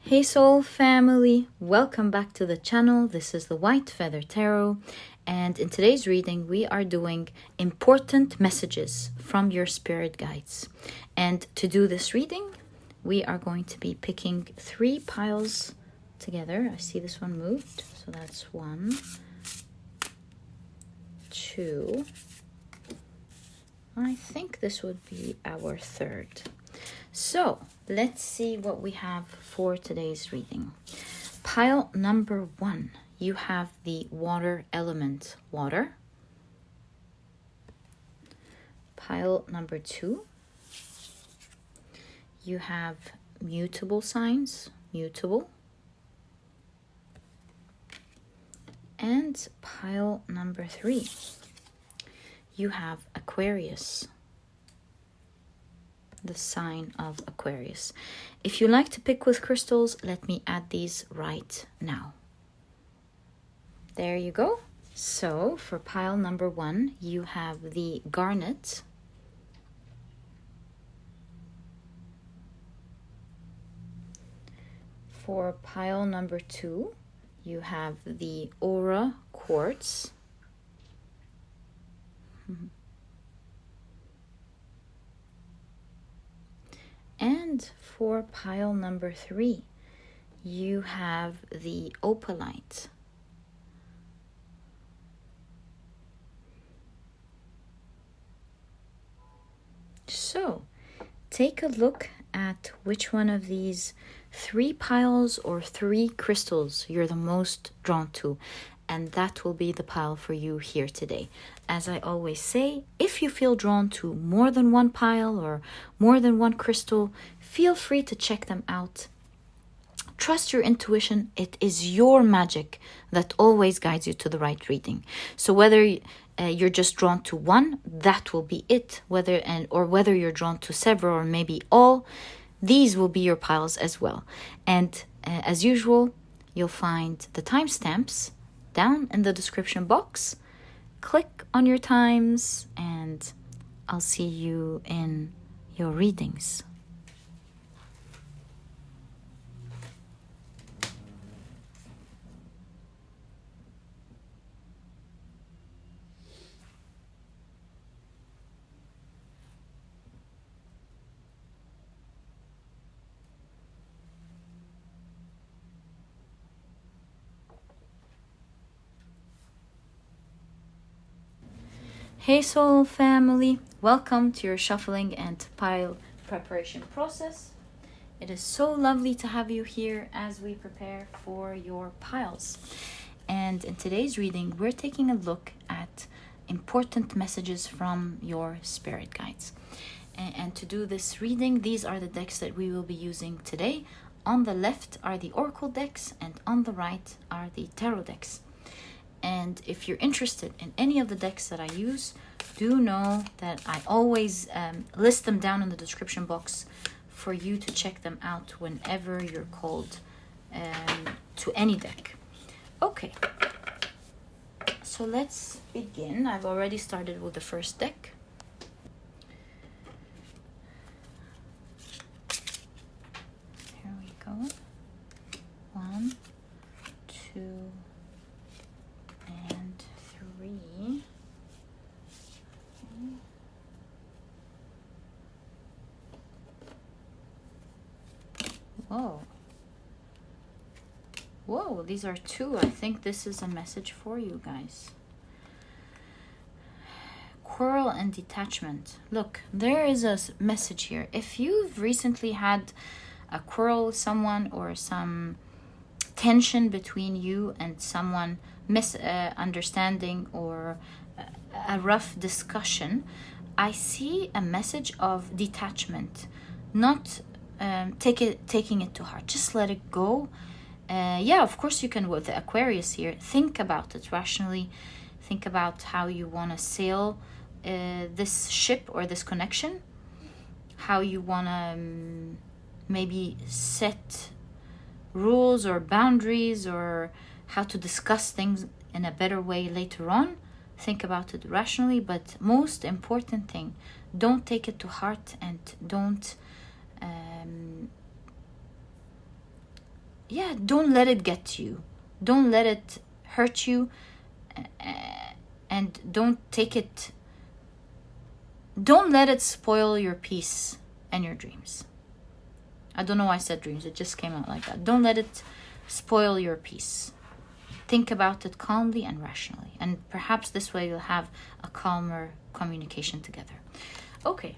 Hey Soul family, welcome back to the channel. This is the White Feather Tarot, and in today's reading we are doing important messages from your spirit guides. And to do this reading we are going to be picking 3 piles together. I see this one moved, so that's 1, 2, I think this would be our 3rd. So let's see what we have for today's reading. Pile number 1, you have the water element, water. Pile number 2, you have mutable signs, mutable. And pile number 3, you have Aquarius, the sign of Aquarius. If you like to pick with crystals, let me add these right now. There you go. So for pile number 1, you have the Garnett, for pile number 2, you have the Aura Quartz, and for pile number 3, you have the Opalite. So, take a look at which one of these 3 piles or 3 crystals you're the most drawn to, and that will be the pile for you here today. As I always say, if you feel drawn to more than one pile or more than one crystal, feel free to check them out. Trust your intuition. It is your magic that always guides you to the right reading. So whether you're just drawn to one, that will be it. Whether you're drawn to several or maybe all, these will be your piles as well. And as usual, you'll find the timestamps down in the description box. Click on your times and I'll see you in your readings. Hey Soul family, welcome to your shuffling and pile preparation process. It is so lovely to have you here as we prepare for your piles. And in today's reading, we're taking a look at important messages from your spirit guides. And to do this reading, these are the decks that we will be using today. On the left are the oracle decks and on the right are the tarot decks. And if you're interested in any of the decks that I use, do know that I always list them down in the description box for you to check them out whenever you're called to any deck. Okay, so let's begin. I've already started with the first deck. Here we go. 1, 2, and 3. Whoa. Whoa, these are 2. I think this is a message for you guys. Quarrel and detachment. Look, there is a message here. If you've recently had a quarrel with someone or some tension between you and someone, misunderstanding or a rough discussion, I see a message of detachment. Not taking it to heart. Just let it go. Yeah, of course you can, with the Aquarius here, think about it rationally. Think about how you want to sail this ship or this connection. How you want to maybe set rules or boundaries, or how to discuss things in a better way later on. Think about it rationally, but most important thing, don't take it to heart and don't yeah, don't let it get to you. Don't let it hurt you, and don't let it spoil your peace and your dreams. I don't know why I said dreams, it just came out like that. Don't let it spoil your peace. Think about it calmly and rationally, and perhaps this way you'll have a calmer communication together. Okay,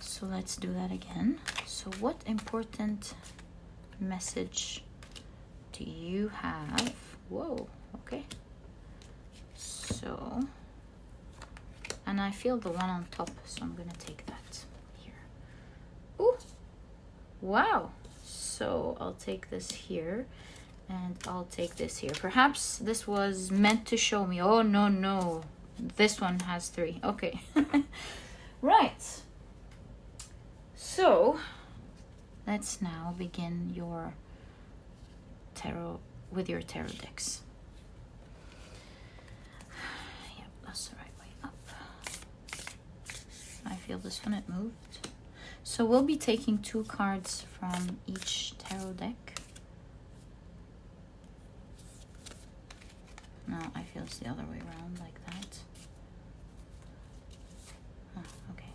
so let's do that again. So what important message do you have? Whoa, okay. So, and I feel the one on top, so I'm gonna take that here. Ooh, wow. So I'll take this here, and I'll take this here. Perhaps this was meant to show me. Oh, no. This one has 3. Okay. Right. So, let's now begin your tarot with your tarot decks. Yep, that's the right way up. I feel this one, it moved. So we'll be taking 2 cards from each tarot deck. No, I feel it's the other way around, like that. Oh, okay.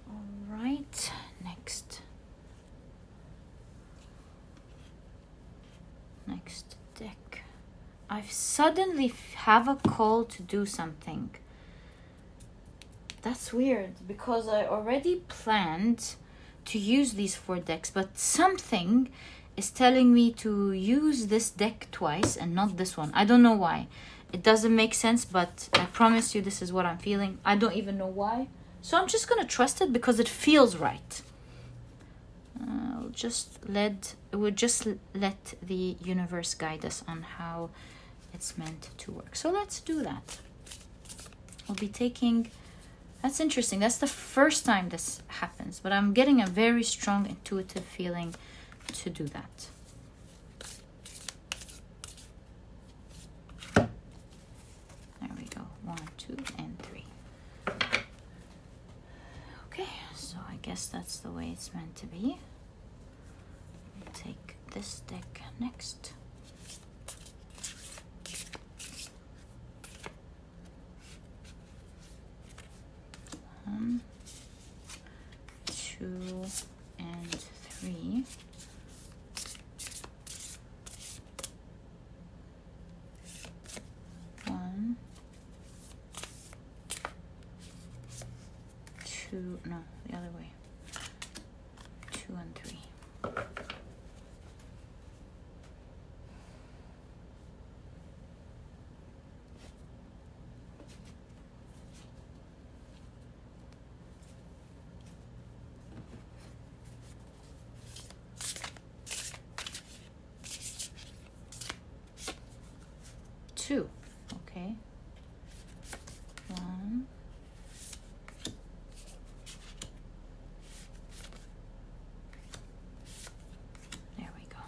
All right, next deck. I suddenly have a call to do something. That's weird, because I already planned to use these 4 decks, but something is telling me to use this deck twice and not this one. I don't know why. It doesn't make sense, but I promise you this is what I'm feeling. I don't even know why. So I'm just gonna trust it because it feels right. We'll just let the universe guide us on how it's meant to work. So let's do that. We'll be taking, that's interesting. That's the first time this happens, but I'm getting a very strong intuitive feeling to do that. There we go. 1, 2, and 3. Okay, so I guess that's the way it's meant to be. We'll take this deck next. 1, 2, and 3. One, 2, no, the other way. 2 and 3. Two, okay. 1, there we go.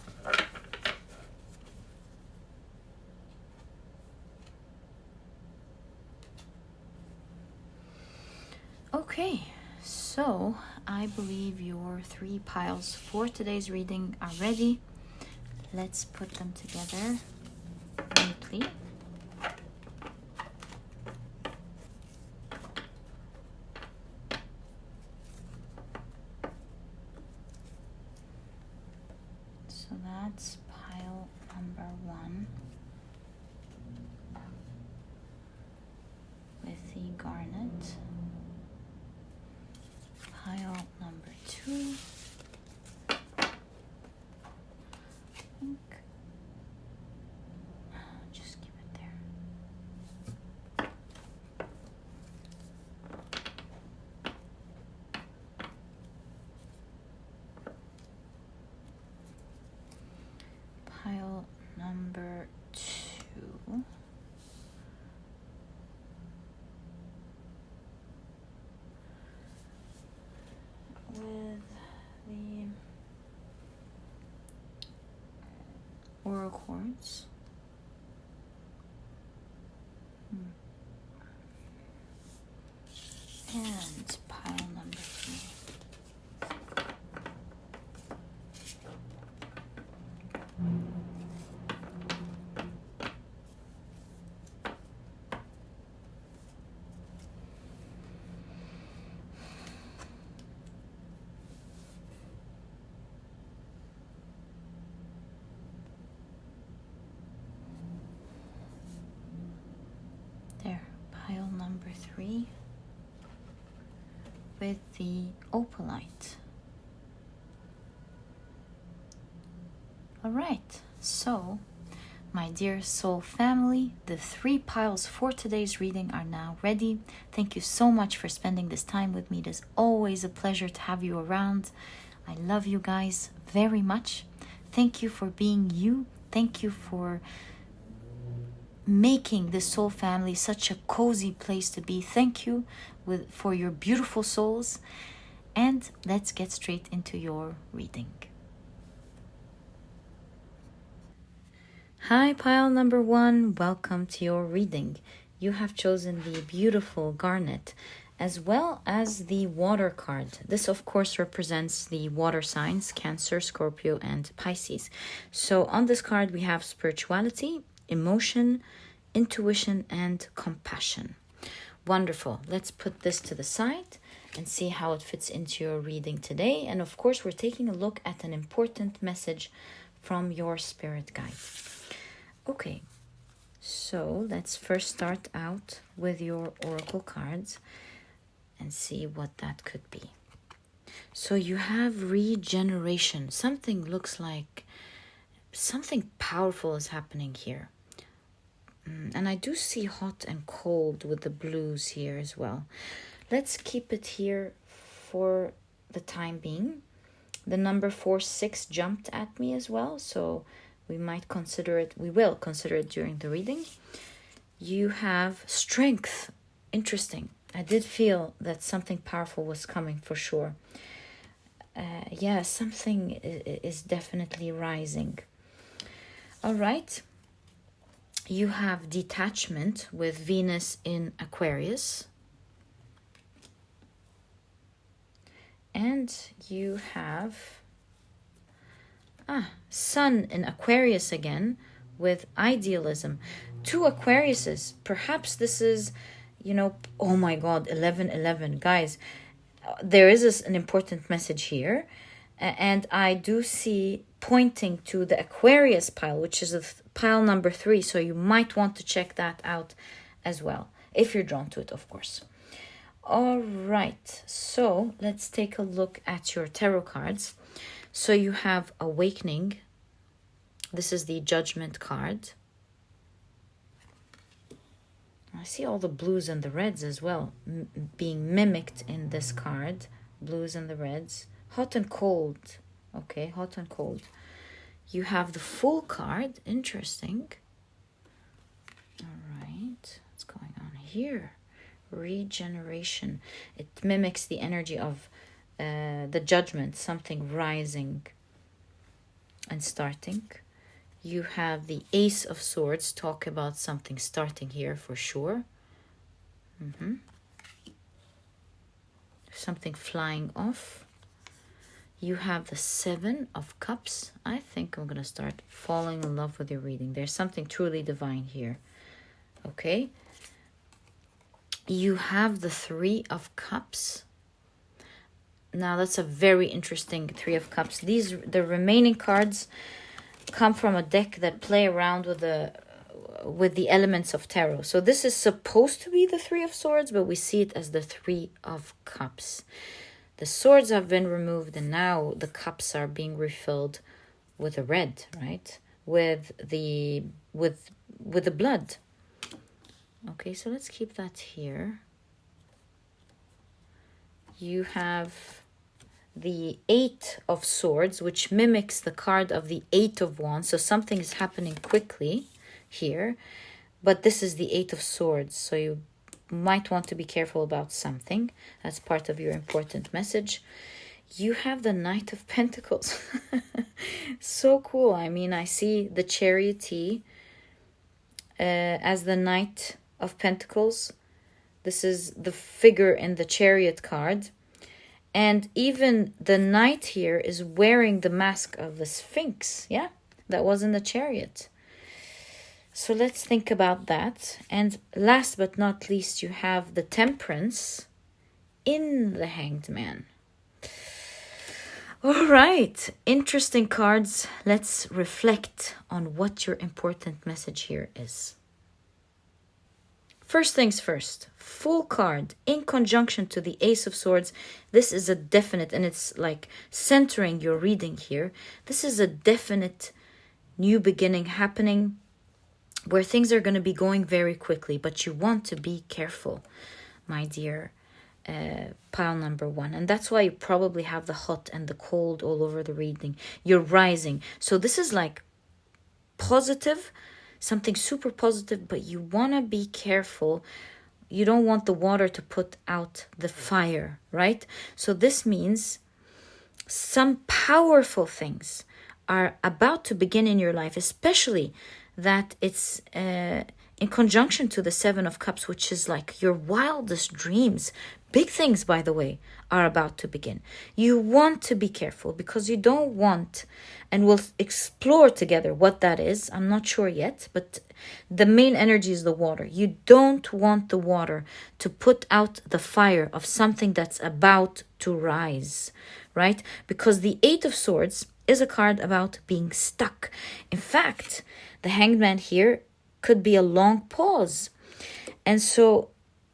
Okay, so I believe your 3 piles for today's reading are ready. Let's put them together neatly. So that's pile number 1 with the garnet. Pile number 2. I think just keep it there. Pile number 2. With the Aura Quartz. And pile number 3. There, pile number 3 with the Opalite. All right, so my dear soul family, the 3 piles for today's reading are now ready. Thank you so much for spending this time with me. It is always a pleasure to have you around. I love you guys very much. Thank you for being you. Thank you for making this soul family such a cozy place to be. Thank you for your beautiful souls. And let's get straight into your reading. Hi, pile number 1. Welcome to your reading. You have chosen the beautiful Garnett as well as the water card. This, of course, represents the water signs, Cancer, Scorpio, and Pisces. So on this card, we have spirituality, emotion, intuition, and compassion. Wonderful. Let's put this to the side and see how it fits into your reading today. And of course, we're taking a look at an important message from your spirit guide. Okay, so let's first start out with your oracle cards and see what that could be. So you have regeneration. Something looks like something powerful is happening here. And I do see hot and cold with the blues here as well. Let's keep it here for the time being. The number 4-6 jumped at me as well, so we might consider it, we will consider it during the reading. You have strength. Interesting. I did feel that something powerful was coming for sure. Yeah, something is definitely rising. All right. You have detachment with Venus in Aquarius. And you have Sun in Aquarius again with idealism. 2 Aquariuses. Perhaps this is, oh my God, 11-11. Guys, there is an important message here. And I do see pointing to the Aquarius pile, which is pile number 3. So you might want to check that out as well, if you're drawn to it, of course. All right, so let's take a look at your tarot cards. So you have Awakening. This is the Judgment card. I see all the blues and the reds as well being mimicked in this card. Blues and the reds. Hot and cold. Okay, hot and cold. You have the Fool card. Interesting. All right, what's going on here? Regeneration. It mimics the energy of the Judgment, something rising and starting. You have the Ace of Swords, talk about something starting here for sure. Something flying off. You have the 7 of Cups. I think I'm going to start falling in love with your reading. There's something truly divine here. Okay. You have the 3 of Cups. Now that's a very interesting 3 of Cups. The remaining cards come from a deck that play around with the elements of tarot. So this is supposed to be the 3 of Swords, but we see it as the 3 of Cups. The swords have been removed, and now the cups are being refilled with a red, right? With the blood. Okay, so let's keep that here. You have the 8 of Swords, which mimics the card of the 8 of Wands. So something is happening quickly here. But this is the 8 of Swords. So you might want to be careful about something. That's part of your important message. You have the Knight of Pentacles. So cool. I mean, I see the Chariotee as the Knight of Pentacles. This is the figure in the Chariot card. And even the Knight here is wearing the mask of the Sphinx. Yeah, that was in the Chariot. So let's think about that. And last but not least, you have the Temperance in the Hanged Man. All right, interesting cards. Let's reflect on what your important message here is. First things first, Fool card in conjunction to the Ace of Swords. This is a definite, and it's like centering your reading here. This is a definite new beginning happening where things are going to be going very quickly, but you want to be careful, my dear pile number one. And that's why you probably have the hot and the cold all over the reading. You're rising. So this is like positive, something super positive, but you want to be careful. You don't want the water to put out the fire, right? So this means some powerful things are about to begin in your life, especially that it's in conjunction to the Seven of Cups, which is like your wildest dreams. Big things, by the way, are about to begin. You want to be careful because you don't want, and we'll explore together what that is. I'm not sure yet, but the main energy is the water. You don't want the water to put out the fire of something that's about to rise, right? Because the Eight of Swords is a card about being stuck. In fact, the Hanged Man here could be a long pause. And so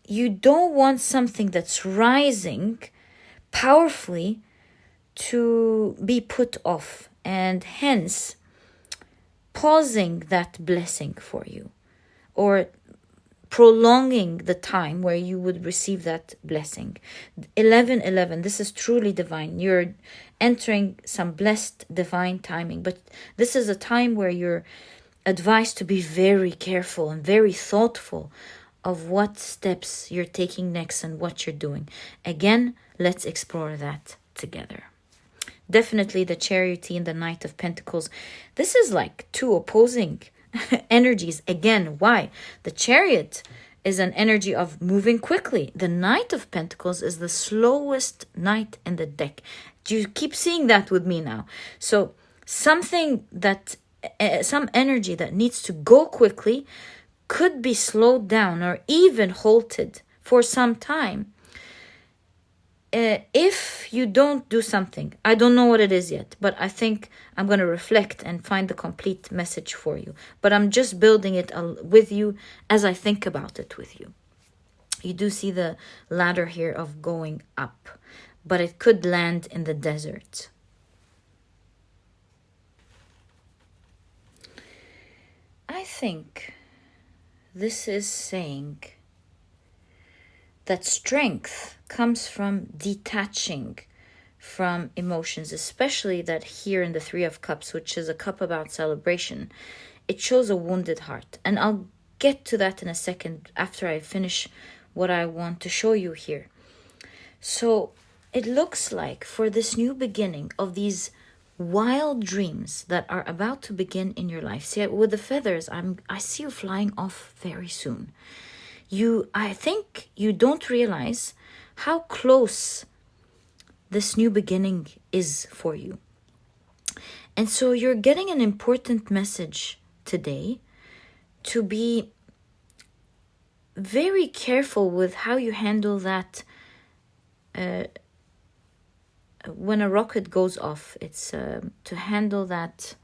you don't want something that's rising powerfully to be put off, and hence pausing that blessing for you or prolonging the time where you would receive that blessing. 11:11, this is truly divine. You're entering some blessed divine timing, but this is a time where you're advised to be very careful and very thoughtful of what steps you're taking next and what you're doing. Again, let's explore that together. Definitely the Chariotee and the Knight of Pentacles. This is like two opposing energies. Again, why? The Chariot is an energy of moving quickly. The Knight of Pentacles is the slowest knight in the deck. Do you keep seeing that with me now? So something that, some energy that needs to go quickly could be slowed down or even halted for some time if you don't do something. I don't know what it is yet, but I think I'm going to reflect and find the complete message for you. But I'm just building it with you as I think about it with you. You do see the ladder here of going up, but it could land in the desert. I think this is saying that strength comes from detaching from emotions, especially that here in the Three of Cups, which is a cup about celebration. It shows a wounded heart. And I'll get to that in a second after I finish what I want to show you here. So it looks like for this new beginning of these wild dreams that are about to begin in your life. See, with the feathers, I see you flying off very soon. I think you don't realize how close this new beginning is for you. And so you're getting an important message today to be very careful with how you handle that. When a rocket goes off, it's to handle that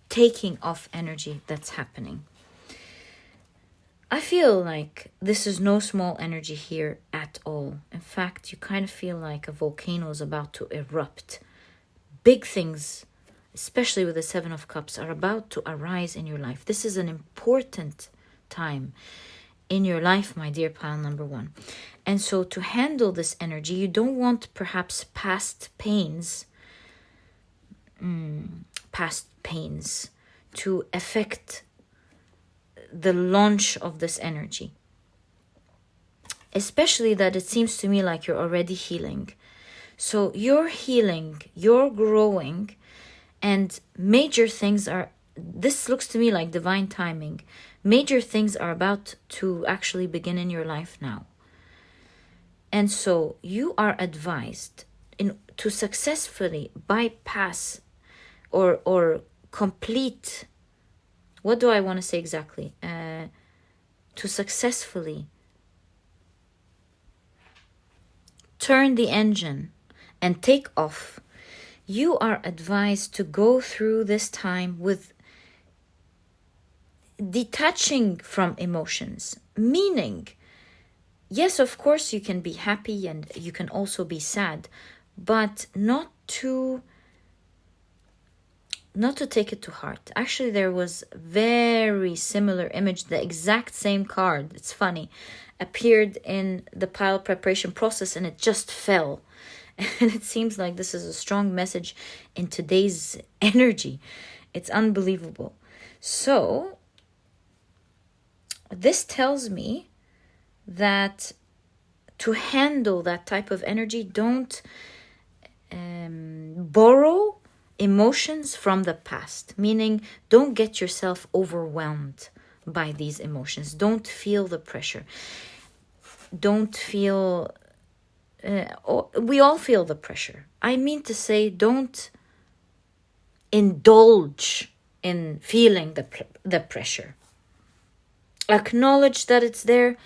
taking off energy that's happening. I feel like this is no small energy here at all. In fact, you kind of feel like a volcano is about to erupt. Big things, especially with the Seven of Cups, are about to arise in your life. This is an important time in your life, my dear pile number one. And so to handle this energy, you don't want perhaps past pains to affect the launch of this energy. Especially that it seems to me like you're already healing. So you're healing, you're growing, and major things are, this looks to me like divine timing. Major things are about to actually begin in your life now. And so you are advised to successfully bypass or complete, what do I want to say exactly? To successfully turn the engine and take off. You are advised to go through this time with detaching from emotions, meaning, yes, of course, you can be happy and you can also be sad, but not to take it to heart. Actually, there was a very similar image, the exact same card, it's funny, appeared in the pile preparation process, and it just fell. And it seems like this is a strong message in today's energy. It's unbelievable. So this tells me that to handle that type of energy, don't borrow emotions from the past, meaning don't get yourself overwhelmed by these emotions. Don't feel the pressure. Don't feel, we all feel the pressure. I mean to say, don't indulge in feeling the pressure. Acknowledge that it's there,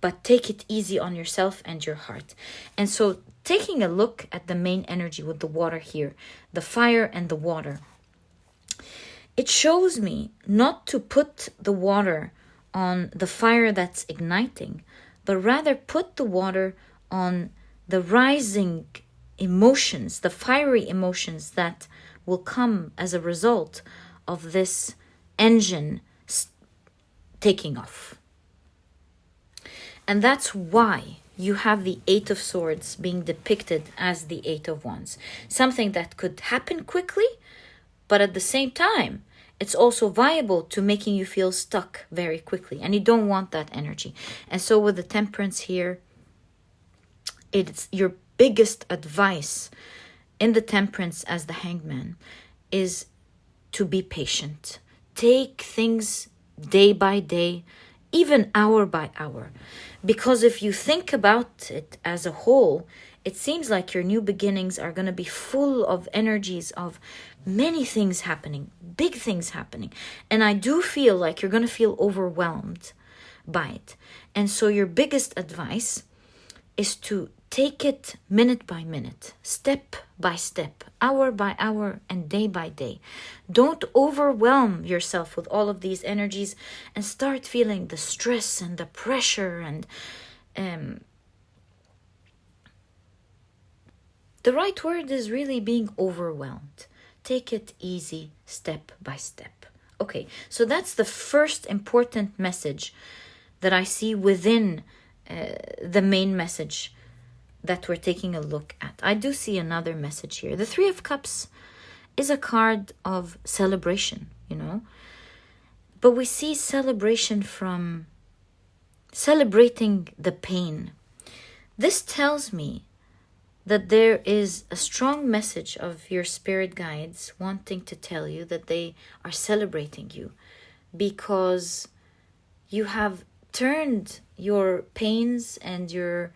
but take it easy on yourself and your heart. And so taking a look at the main energy with the water here, the fire and the water, it shows me not to put the water on the fire that's igniting, but rather put the water on the rising emotions, the fiery emotions that will come as a result of this engine taking off. And that's why you have the Eight of Swords being depicted as the Eight of Wands. Something that could happen quickly, but at the same time, it's also viable to making you feel stuck very quickly. And you don't want that energy. And so with the Temperance here, it's your biggest advice in the Temperance as the Hangman is to be patient. Take things day by day, even hour by hour. Because if you think about it as a whole, it seems like your new beginnings are going to be full of energies of many things happening, big things happening. And I do feel like you're going to feel overwhelmed by it. And so your biggest advice is to take it minute by minute, step by step, hour by hour, and day by day. Don't overwhelm yourself with all of these energies and start feeling the stress and the pressure and the right word is really being overwhelmed. Take it easy, step by step. Okay, so that's the first important message that I see within the main message that we're taking a look at. I do see another message here. The Three of Cups is a card of celebration, you know. But we see celebration from celebrating the pain. This tells me that there is a strong message of your spirit guides wanting to tell you that they are celebrating you because you have turned your pains and your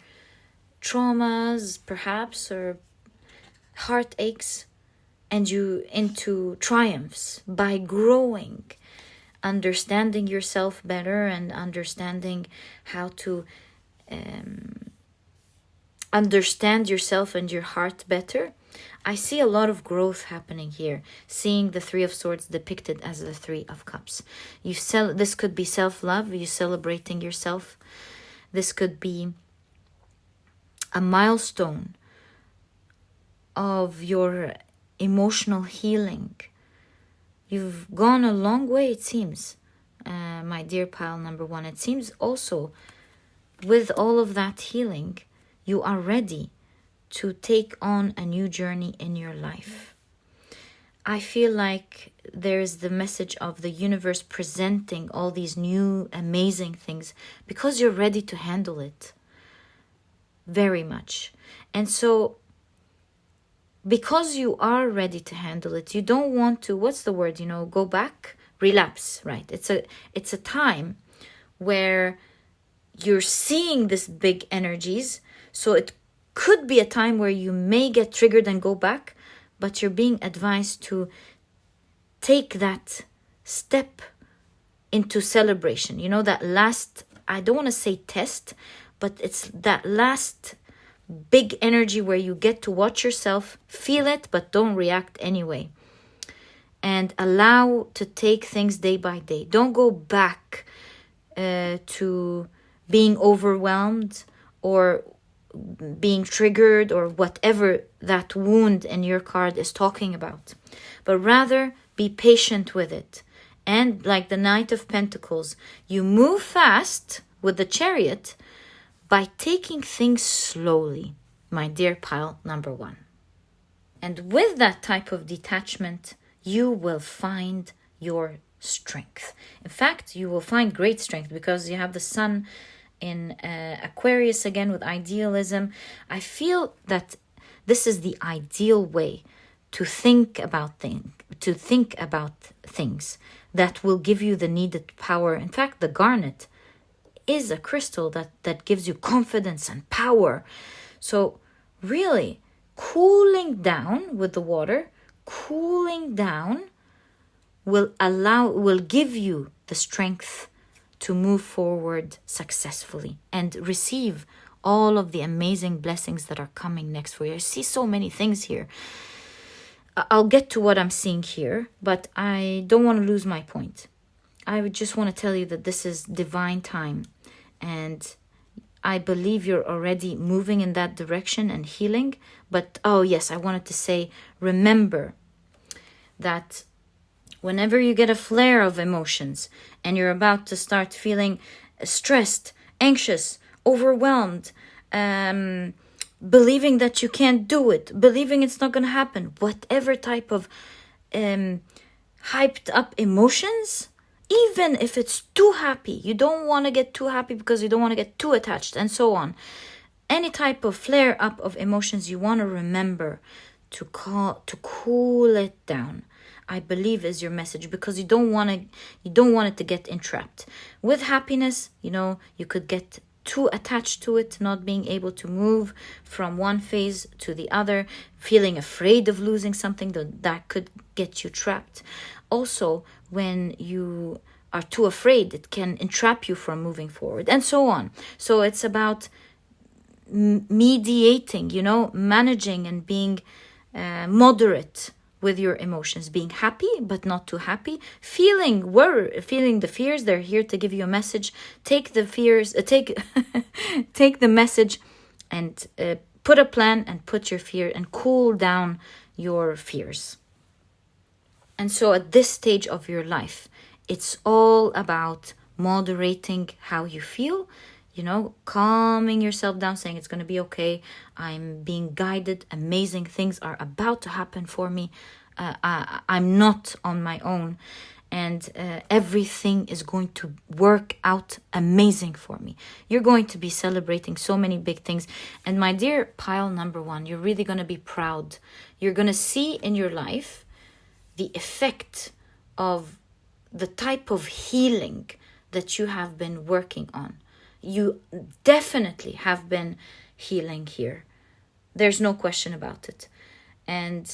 traumas, perhaps, or heartaches, and you into triumphs by growing, understanding yourself better and understanding how to understand yourself and your heart better. I see a lot of growth happening here, seeing the Three of Swords depicted as the Three of Cups. This could be self-love, you celebrating yourself. This could be a milestone of your emotional healing. You've gone a long way, it seems, my dear pile number one. It seems also with all of that healing, you are ready to take on a new journey in your life. I feel like there's the message of the universe presenting all these new amazing things because you're ready to handle it very much. And so because you are ready to handle it, you don't want to, what's the word, go back, relapse, right? It's a time where you're seeing this big energies, so it could be a time where you may get triggered and go back, but you're being advised to take that step into celebration. That last, I don't want to say test, but it's that last big energy where you get to watch yourself, feel it, but don't react anyway. And allow to take things day by day. Don't go back to being overwhelmed or being triggered or whatever that wound in your card is talking about. But rather be patient with it. And like the Knight of Pentacles, you move fast with the Chariot by taking things slowly, my dear pile number 1. And with that type of detachment, you will find your strength. In fact, you will find great strength because you have the Sun in Aquarius again with idealism. I feel that this is the ideal way to think about things that will give you the needed power. In fact, the Garnett is a crystal that gives you confidence and power. So really, cooling down with the water, cooling down will give you the strength to move forward successfully and receive all of the amazing blessings that are coming next for you. I see so many things here. I'll get to what I'm seeing here, but I don't want to lose my point. I would just want to tell you that this is divine time, and I believe you're already moving in that direction and healing. But, oh yes, I wanted to say, remember that whenever you get a flare of emotions and you're about to start feeling stressed, anxious, overwhelmed, believing that you can't do it, believing it's not going to happen, whatever type of hyped up emotions, even if it's too happy, you don't want to get too happy because you don't want to get too attached and so on. Any type of flare up of emotions, you want to remember to cool it down. I believe is your message, because you don't want it to get entrapped. With happiness, you could get too attached to it, not being able to move from one phase to the other, feeling afraid of losing something that could get you trapped. Also, when you are too afraid, it can entrap you from moving forward, and so on. So it's about mediating, managing and being moderate with your emotions, being happy but not too happy, feeling the fears. They're here to give you a message. Take the fears, take the message, and put a plan and put your fear and cool down your fears. And so at this stage of your life, it's all about moderating how you feel, calming yourself down, saying it's going to be okay. I'm being guided. Amazing things are about to happen for me. I'm not on my own. And everything is going to work out amazing for me. You're going to be celebrating so many big things. And my dear pile number 1, you're really going to be proud. You're going to see in your life the effect of the type of healing that you have been working on. You definitely have been healing here. There's no question about it. And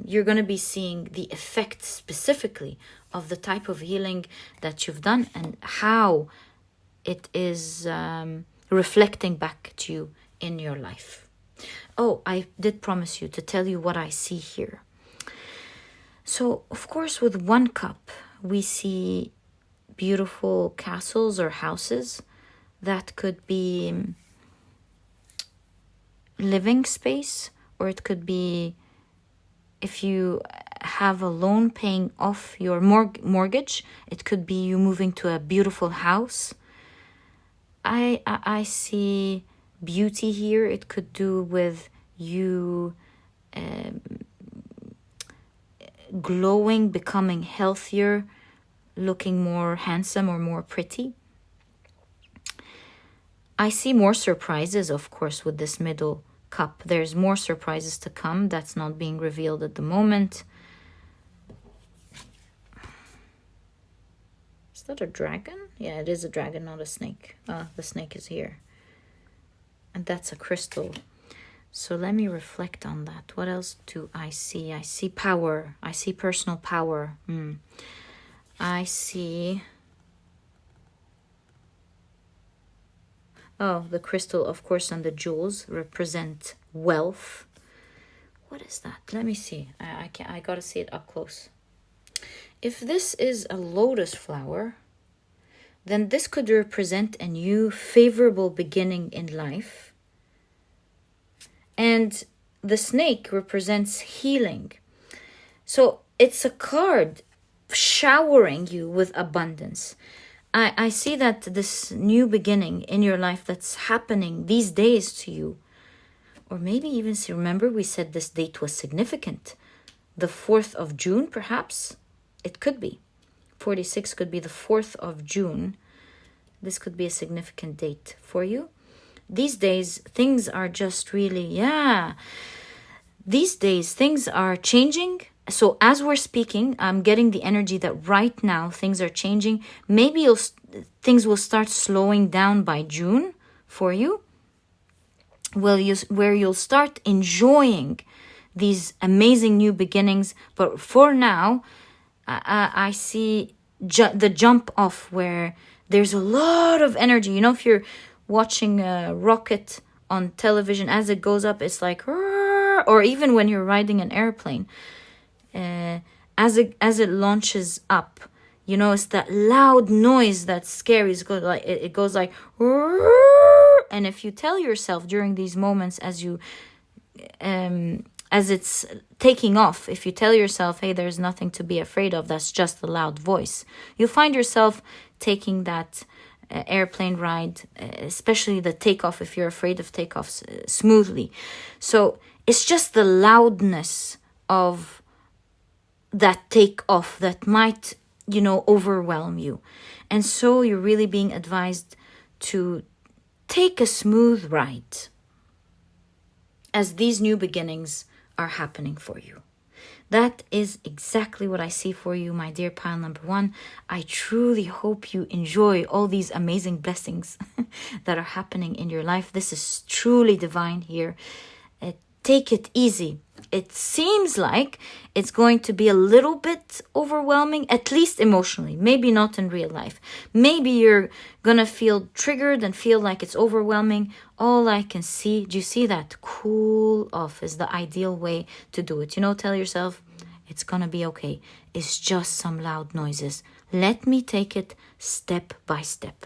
you're going to be seeing the effect specifically of the type of healing that you've done and how it is reflecting back to you in your life. Oh, I did promise you to tell you what I see here. So, of course, with 1 cup, we see beautiful castles or houses. That could be living space, or it could be if you have a loan paying off your mortgage, it could be you moving to a beautiful house. I see beauty here. It could do with you glowing, becoming healthier, looking more handsome or more pretty. I see more surprises, of course, with this middle Cup. There's more surprises to come. That's not being revealed at the moment. Is that a dragon? Yeah, it is a dragon, not a snake. The snake is here. And that's a crystal. So let me reflect on that. What else do I see? I see power. I see personal power. I see... Oh, the crystal, of course, and the jewels represent wealth. What is that? Let me see. I gotta see it up close. If this is a lotus flower, then this could represent a new favorable beginning in life. And the snake represents healing. So it's a card showering you with abundance. I see that this new beginning in your life that's happening these days to you, or maybe even, remember we said this date was significant. The 4th of June, perhaps? It could be. 46 could be the 4th of June. This could be a significant date for you. These days, things are just really, These days, things are changing. So as we're speaking, I'm getting the energy that right now things are changing. Maybe things will start slowing down by June for you. Where you'll start enjoying these amazing new beginnings. But for now, I see the jump off where there's a lot of energy. You know, if you're watching a rocket on television, as it goes up, it's like, or even when you're riding an airplane. As it launches up, you know, it's that loud noise that's scary. It goes like, and if you tell yourself during these moments as it's taking off, if you tell yourself, hey, there's nothing to be afraid of, that's just a loud voice, you'll find yourself taking that airplane ride, especially the takeoff, if you're afraid of takeoffs, smoothly. So it's just the loudness of that takeoff that might, you know, overwhelm you. And so you're really being advised to take a smooth ride as these new beginnings are happening for you. That is exactly what I see for you, my dear pile number 1. I truly hope you enjoy all these amazing blessings that are happening in your life. This is truly divine here. Take it easy. It seems like it's going to be a little bit overwhelming, at least emotionally, maybe not in real life. Maybe you're going to feel triggered and feel like it's overwhelming. All I can see, do you see that? Cool off is the ideal way to do it. You know, tell yourself, it's going to be okay. It's just some loud noises. Let me take it step by step.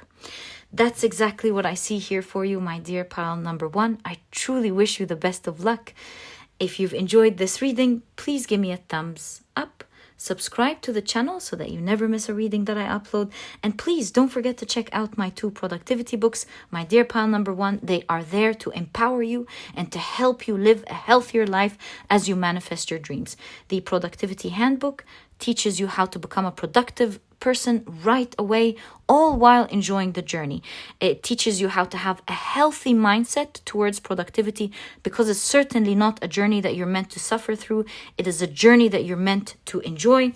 That's exactly what I see here for you, my dear pile number 1. I truly wish you the best of luck. If you've enjoyed this reading, please give me a thumbs up. Subscribe to the channel so that you never miss a reading that I upload. And please don't forget to check out my 2 productivity books, my dear pile number 1. They are there to empower you and to help you live a healthier life as you manifest your dreams. The Productivity Handbook teaches you how to become a productive person right away, all while enjoying the journey. It teaches you how to have a healthy mindset towards productivity, because it's certainly not a journey that you're meant to suffer through. It is a journey that you're meant to enjoy.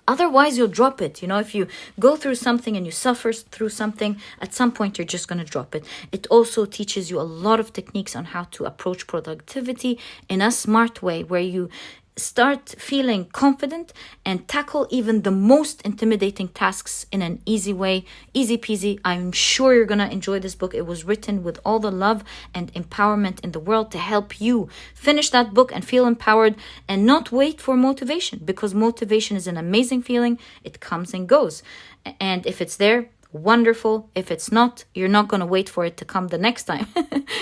Otherwise, you'll drop it. You know, if you go through something and you suffer through something, at some point you're just going to drop it. It also teaches you a lot of techniques on how to approach productivity in a smart way, where you start feeling confident and tackle even the most intimidating tasks in an easy way, easy peasy. I'm sure you're gonna enjoy this book. It was written with all the love and empowerment in the world to help you finish that book and feel empowered and not wait for motivation, because motivation is an amazing feeling. It comes and goes, and if it's there, wonderful. If it's not, you're not going to wait for it to come the next time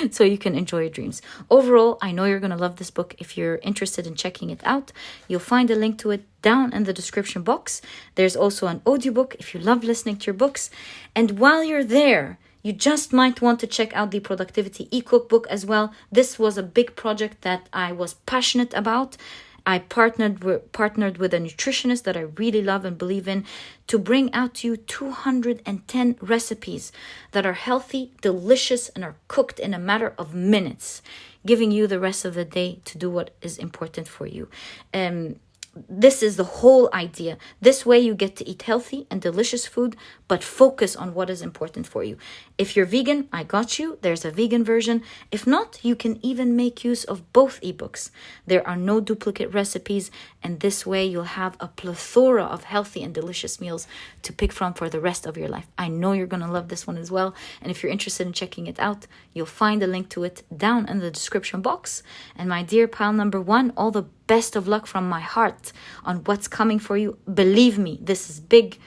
so you can enjoy your dreams. Overall, I know you're going to love this book. If you're interested in checking it out, you'll find a link to it down in the description box. There's also an audiobook if you love listening to your books. And while you're there, you just might want to check out the Productivity e-cookbook as well. This was a big project that I was passionate about, I partnered with a nutritionist that I really love and believe in to bring out to you 210 recipes that are healthy, delicious, and are cooked in a matter of minutes, giving you the rest of the day to do what is important for you. This is the whole idea. This way you get to eat healthy and delicious food, but focus on what is important for you. If you're vegan, I got you. There's a vegan version. If not, you can even make use of both ebooks. There are no duplicate recipes, and this way you'll have a plethora of healthy and delicious meals to pick from for the rest of your life. I know you're going to love this one as well, and if you're interested in checking it out, you'll find a link to it down in the description box. And my dear pile number 1, all the best of luck from my heart on what's coming for you. Believe me, this is big.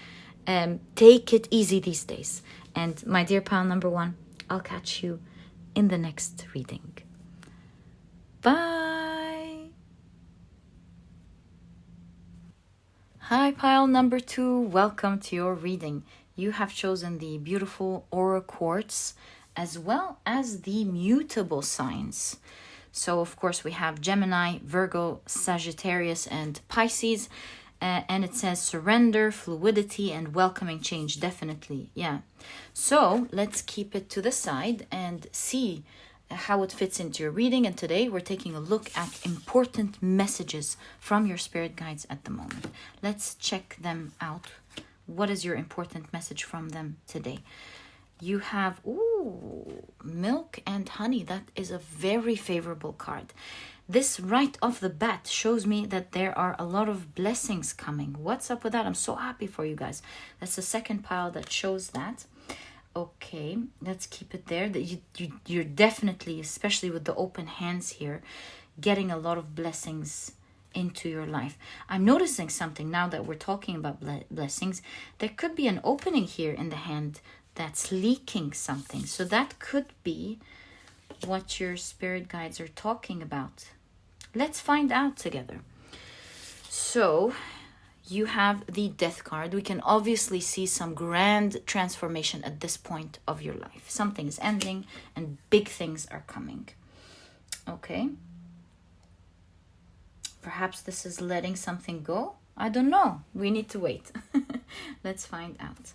Take it easy these days. And my dear pile number 1, I'll catch you in the next reading. Bye. Hi, pile number 2. Welcome to your reading. You have chosen the beautiful Aura Quartz as well as the Mutable signs. So, of course, we have Gemini, Virgo, Sagittarius, and Pisces. And it says surrender, fluidity, and welcoming change. Definitely, yeah. So, let's keep it to the side and see how it fits into your reading. And today, we're taking a look at important messages from your spirit guides at the moment. Let's check them out. What is your important message from them today? You have, milk and honey. That is a very favorable card. This right off the bat shows me that there are a lot of blessings coming. What's up with that? I'm so happy for you guys. That's the second pile that shows that. Okay, let's keep it there. You're definitely, especially with the open hands here, getting a lot of blessings into your life. I'm noticing something now that we're talking about blessings. There could be an opening here in the hand that's leaking something. So that could be what your spirit guides are talking about. Let's find out together. So you have the Death card. We can obviously see some grand transformation at this point of your life. Something is ending and big things are coming. Okay. Perhaps this is letting something go. I don't know. We need to wait. Let's find out.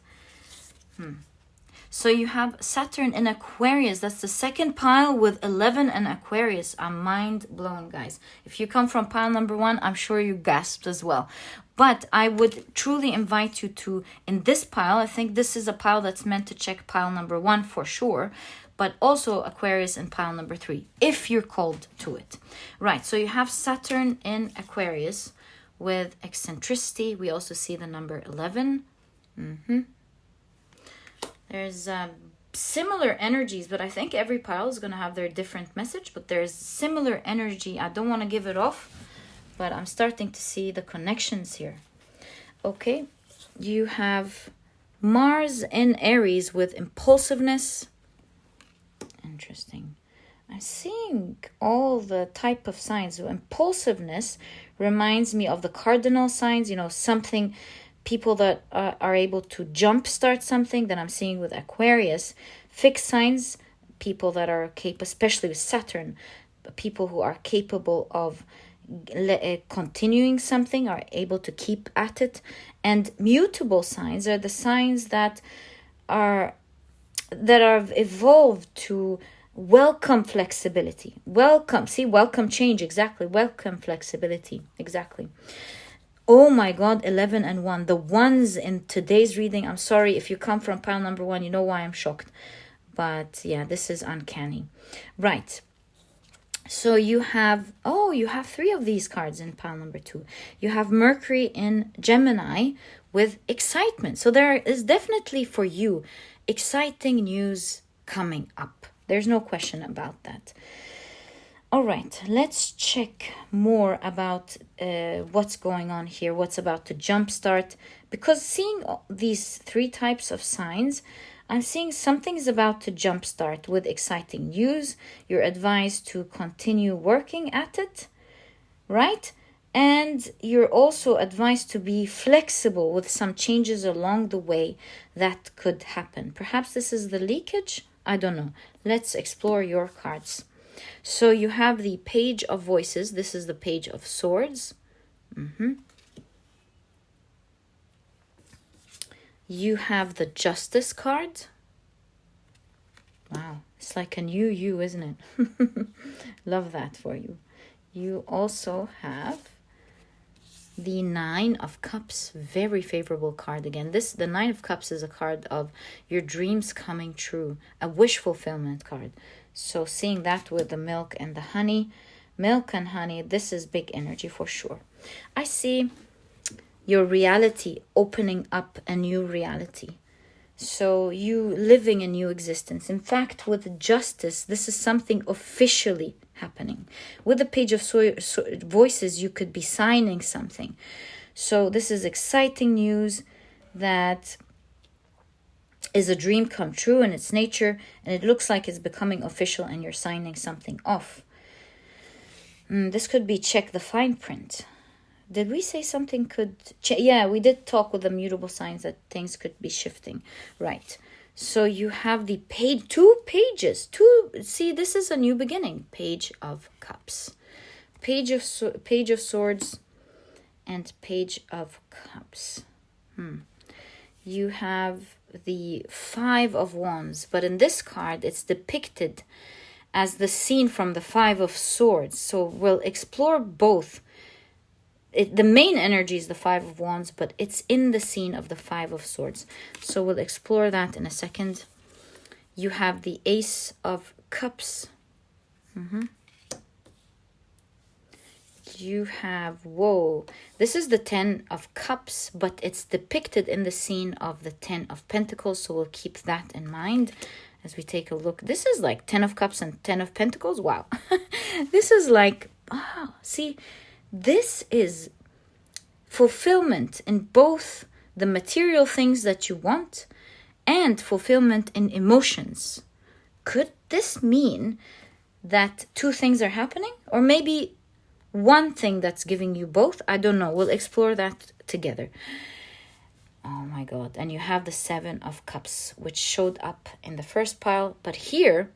So you have Saturn in Aquarius. That's the second pile with 11 and Aquarius. I'm mind blown, guys. If you come from pile number 1, I'm sure you gasped as well. But I would truly invite you to, in this pile, I think this is a pile that's meant to check pile number 1 for sure, but also Aquarius in pile number 3, if you're called to it. Right, so you have Saturn in Aquarius with eccentricity. We also see the number 11. There's similar energies, but I think every pile is going to have their different message, but there's similar energy. I don't want to give it off, but I'm starting to see the connections here. Okay, you have Mars in Aries with impulsiveness. Interesting. I'm seeing all the type of signs. So impulsiveness reminds me of the cardinal signs, something, people that are able to jumpstart something that I'm seeing with Aquarius. Fixed signs, people that are capable, especially with Saturn, people who are capable of continuing something, are able to keep at it. And mutable signs are the signs that are evolved to welcome flexibility. Welcome change, exactly. Welcome flexibility, exactly. Oh my God, 11 and 1. The ones in today's reading, I'm sorry if you come from pile number 1, you know why I'm shocked. But yeah, this is uncanny. Right. So you have 3 of these cards in pile number 2. You have Mercury in Gemini with excitement. So there is definitely for you exciting news coming up. There's no question about that. All right, let's check more about what's going on here, what's about to jumpstart. Because seeing these 3 types of signs, I'm seeing something is about to jumpstart with exciting news. You're advised to continue working at it, right? And you're also advised to be flexible with some changes along the way that could happen. Perhaps this is the leakage? I don't know. Let's explore your cards. So you have the Page of Voices. This is the Page of Swords. You have the Justice card. Wow, it's like a new you, isn't it? Love that for you. You also have the Nine of Cups. Very favorable card again. The Nine of Cups is a card of your dreams coming true, a wish fulfillment card. So seeing that with the milk and the honey, milk and honey, this is big energy for sure. I see your reality opening up, a new reality. So you living a new existence. In fact, with Justice, this is something officially happening. With the Page of Voices, you could be signing something. So this is exciting news that is a dream come true in its nature, and it looks like it's becoming official and you're signing something off. This could be check the fine print. Did we say something could... Yeah, we did talk with the mutable signs that things could be shifting. Right. So you have the page, 2 pages. See, this is a new beginning. Page of Cups. Page of Swords and Page of Cups. You have the 5 of Wands. But in this card, it's depicted as the scene from the 5 of Swords. So we'll explore both. The main energy is the 5 of Wands, but it's in the scene of the 5 of Swords. So we'll explore that in a second. You have the Ace of Cups. You have, whoa, this is the 10 of Cups, but it's depicted in the scene of the 10 of Pentacles. So we'll keep that in mind as we take a look. This is like 10 of Cups and 10 of Pentacles. Wow. This is like, oh, see, this is fulfillment in both the material things that you want and fulfillment in emotions. Could this mean that 2 things are happening? Or maybe one thing that's giving you both? I don't know. We'll explore that together. Oh my God. And you have the 7 of Cups, which showed up in the first pile. But here,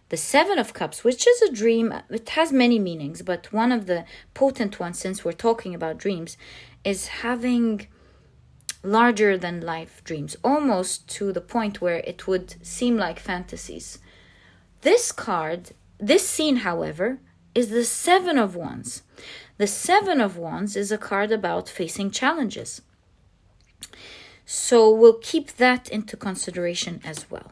the 7 of Cups, which is a dream, it has many meanings, but one of the potent ones, since we're talking about dreams, is having larger than life dreams, almost to the point where it would seem like fantasies. This card, this scene, however, is the 7 of Wands. The 7 of Wands is a card about facing challenges. So we'll keep that into consideration as well.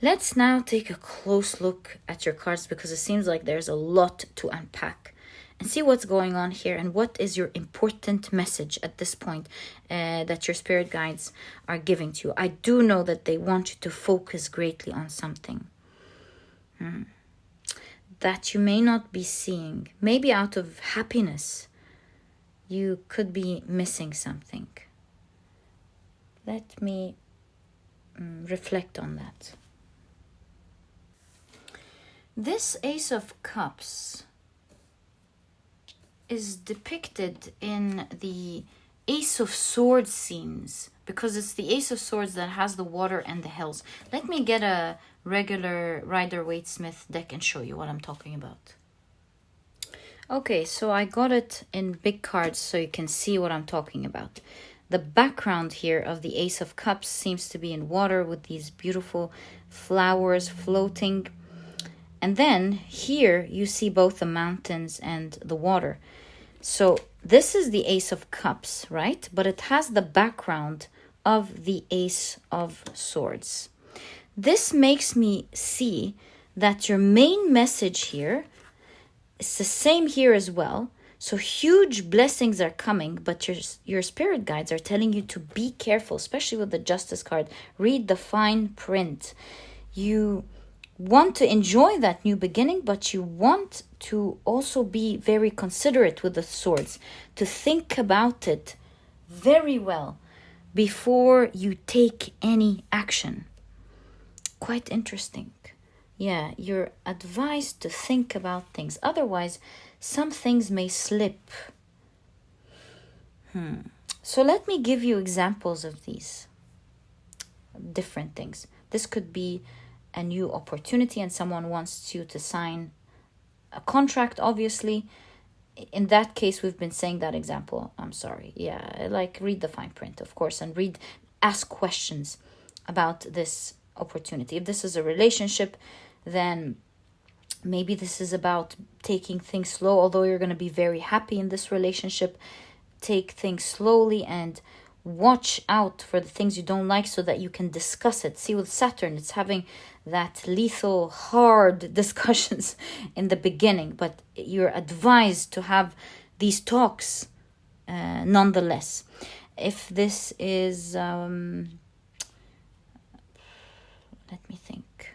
Let's now take a close look at your cards, because it seems like there's a lot to unpack, and see what's going on here and what is your important message at this point that your spirit guides are giving to you. I do know that they want you to focus greatly on something that you may not be seeing. Maybe out of happiness, you could be missing something. Let me reflect on that. This Ace of Cups is depicted in the Ace of Swords scenes, because it's the Ace of Swords that has the water and the hills. Let me get a regular Rider-Waite-Smith deck and show you what I'm talking about. Okay, so I got it in big cards so you can see what I'm talking about. The background here of the Ace of Cups seems to be in water with these beautiful flowers floating. And then here you see both the mountains and the water. So this is the Ace of Cups, right? But it has the background of the Ace of Swords. This makes me see that your main message here is the same here as well. So huge blessings are coming, but your spirit guides are telling you to be careful, especially with the Justice card. Read the fine print. You want to enjoy that new beginning, but you want to also be very considerate with the swords, to think about it very well before you take any action. Quite interesting. Yeah, you're advised to think about things. Otherwise, some things may slip. So let me give you examples of these different things. This could be a new opportunity and someone wants you to sign a contract, obviously. In that case, we've been saying that example. I'm sorry. Yeah, like read the fine print, of course, and ask questions about this opportunity. If this is a relationship, then maybe this is about taking things slow. Although you're going to be very happy in this relationship, take things slowly and watch out for the things you don't like so that you can discuss it. See, with Saturn, it's having that lethal, hard discussions in the beginning, but you're advised to have these talks nonetheless. If this is, let me think.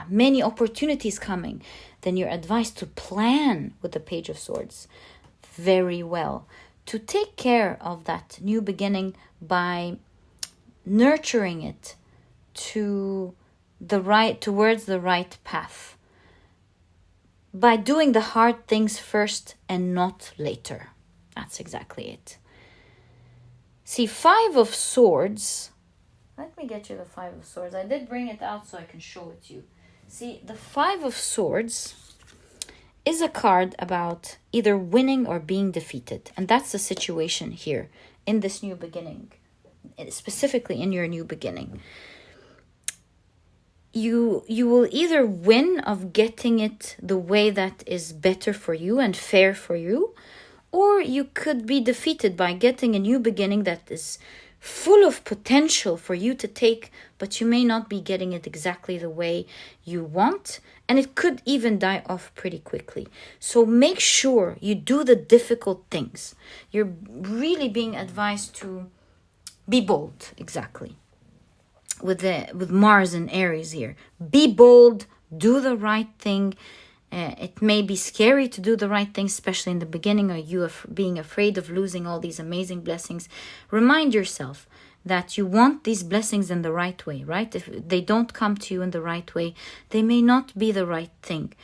Many opportunities coming, then you're advised to plan with the Page of Swords very well, to take care of that new beginning by nurturing it towards the right path, by doing the hard things first and not later. That's exactly it. See, 5 of Swords. Let me get you the 5 of Swords. I did bring it out so I can show it to you. See, the 5 of Swords is a card about either winning or being defeated. And that's the situation here in this new beginning, specifically in your new beginning. You will either win of getting it the way that is better for you and fair for you, or you could be defeated by getting a new beginning that is full of potential for you to take, but you may not be getting it exactly the way you want, and it could even die off pretty quickly. So make sure you do the difficult things. You're really being advised to be bold, exactly. With Mars and Aries here. Be bold, do the right thing. It may be scary to do the right thing, especially in the beginning, or you being afraid of losing all these amazing blessings. Remind yourself that you want these blessings in the right way, right? If they don't come to you in the right way, they may not be the right thing.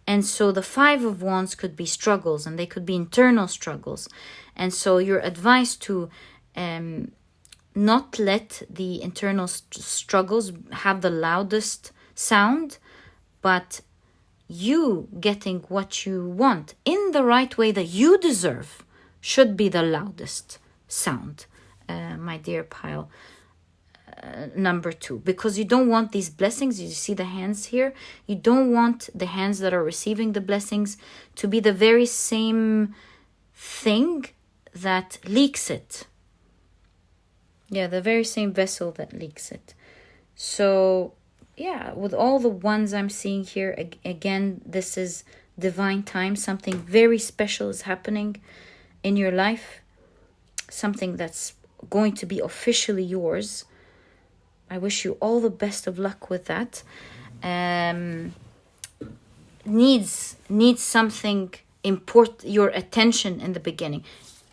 And so the 5 of Wands could be struggles, and they could be internal struggles. And so you're advised to not let the internal struggles have the loudest sound, but you getting what you want in the right way that you deserve should be the loudest sound, my dear pile number 2, because you don't want these blessings. You see the hands here, you don't want the hands that are receiving the blessings to be the very same thing that leaks it. Yeah, the very same vessel that leaks it. So yeah, with all the ones I'm seeing here, again, this is divine time. Something very special is happening in your life. Something that's going to be officially yours. I wish you all the best of luck with that. Needs something important, your attention in the beginning.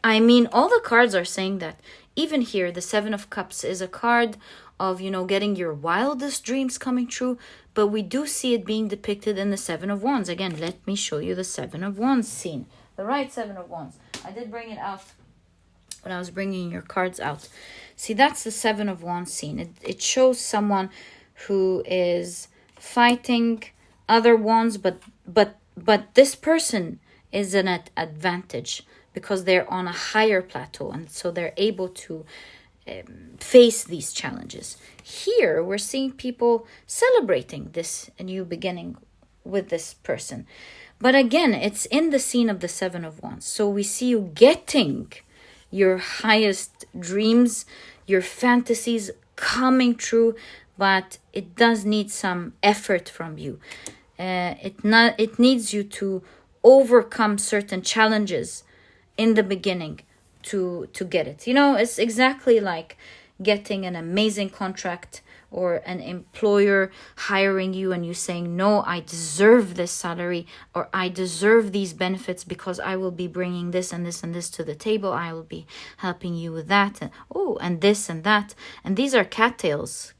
I mean, all the cards are saying that. Even here, the 7 of Cups is a card of, getting your wildest dreams coming true. But we do see it being depicted in the 7 of Wands. Again, let me show you the 7 of Wands scene. The right 7 of Wands. I did bring it out when I was bringing your cards out. See, that's the 7 of Wands scene. It shows someone who is fighting other wands, but this person is an advantage because they're on a higher plateau, and so they're able to face these challenges. Here, we're seeing people celebrating this new beginning with this person. But again, it's in the scene of the 7 of Wands. So we see you getting your highest dreams, your fantasies coming true, but it does need some effort from you. It needs you to overcome certain challenges in the beginning to get it. It's exactly like getting an amazing contract or an employer hiring you and you saying, no, I deserve this salary, or I deserve these benefits because I will be bringing this and this and this to the table. I will be helping you with that. And this and that. And these are cattails,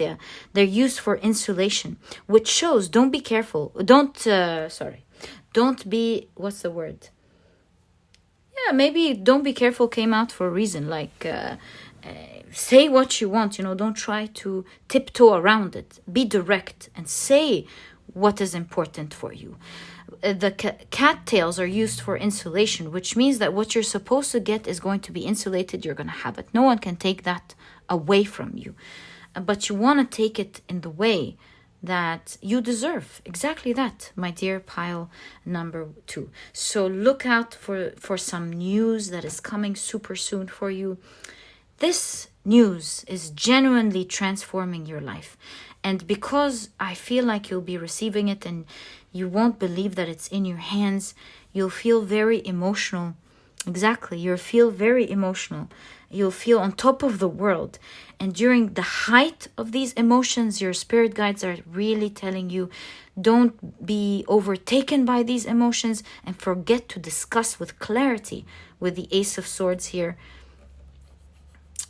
yeah. They're used for insulation, which shows don't be careful. Don't be, what's the word? Yeah, maybe don't be careful came out for a reason. Like, say what you want, don't try to tiptoe around it. Be direct and say what is important for you. The cattails are used for insulation, which means that what you're supposed to get is going to be insulated. You're going to have it. No one can take that away from you. But you want to take it in the way that you deserve. Exactly that, my dear pile number 2. So look out for some news that is coming super soon for you. This news is genuinely transforming your life. And because I feel like you'll be receiving it and you won't believe that it's in your hands, you'll feel very emotional. Exactly, you'll feel very emotional. You'll feel on top of the world. And during the height of these emotions, your spirit guides are really telling you, don't be overtaken by these emotions and forget to discuss with clarity. With the Ace of Swords here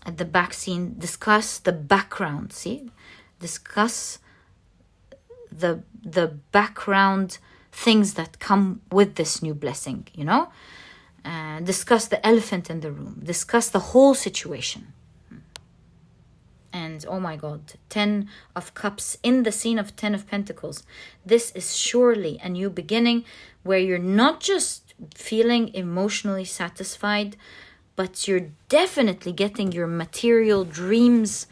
at the back scene, discuss the background, see? Discuss the background things that come with this new blessing, discuss the elephant in the room, discuss the whole situation. And oh my God, 10 of Cups in the scene of 10 of Pentacles. This is surely a new beginning where you're not just feeling emotionally satisfied, but you're definitely getting your material dreams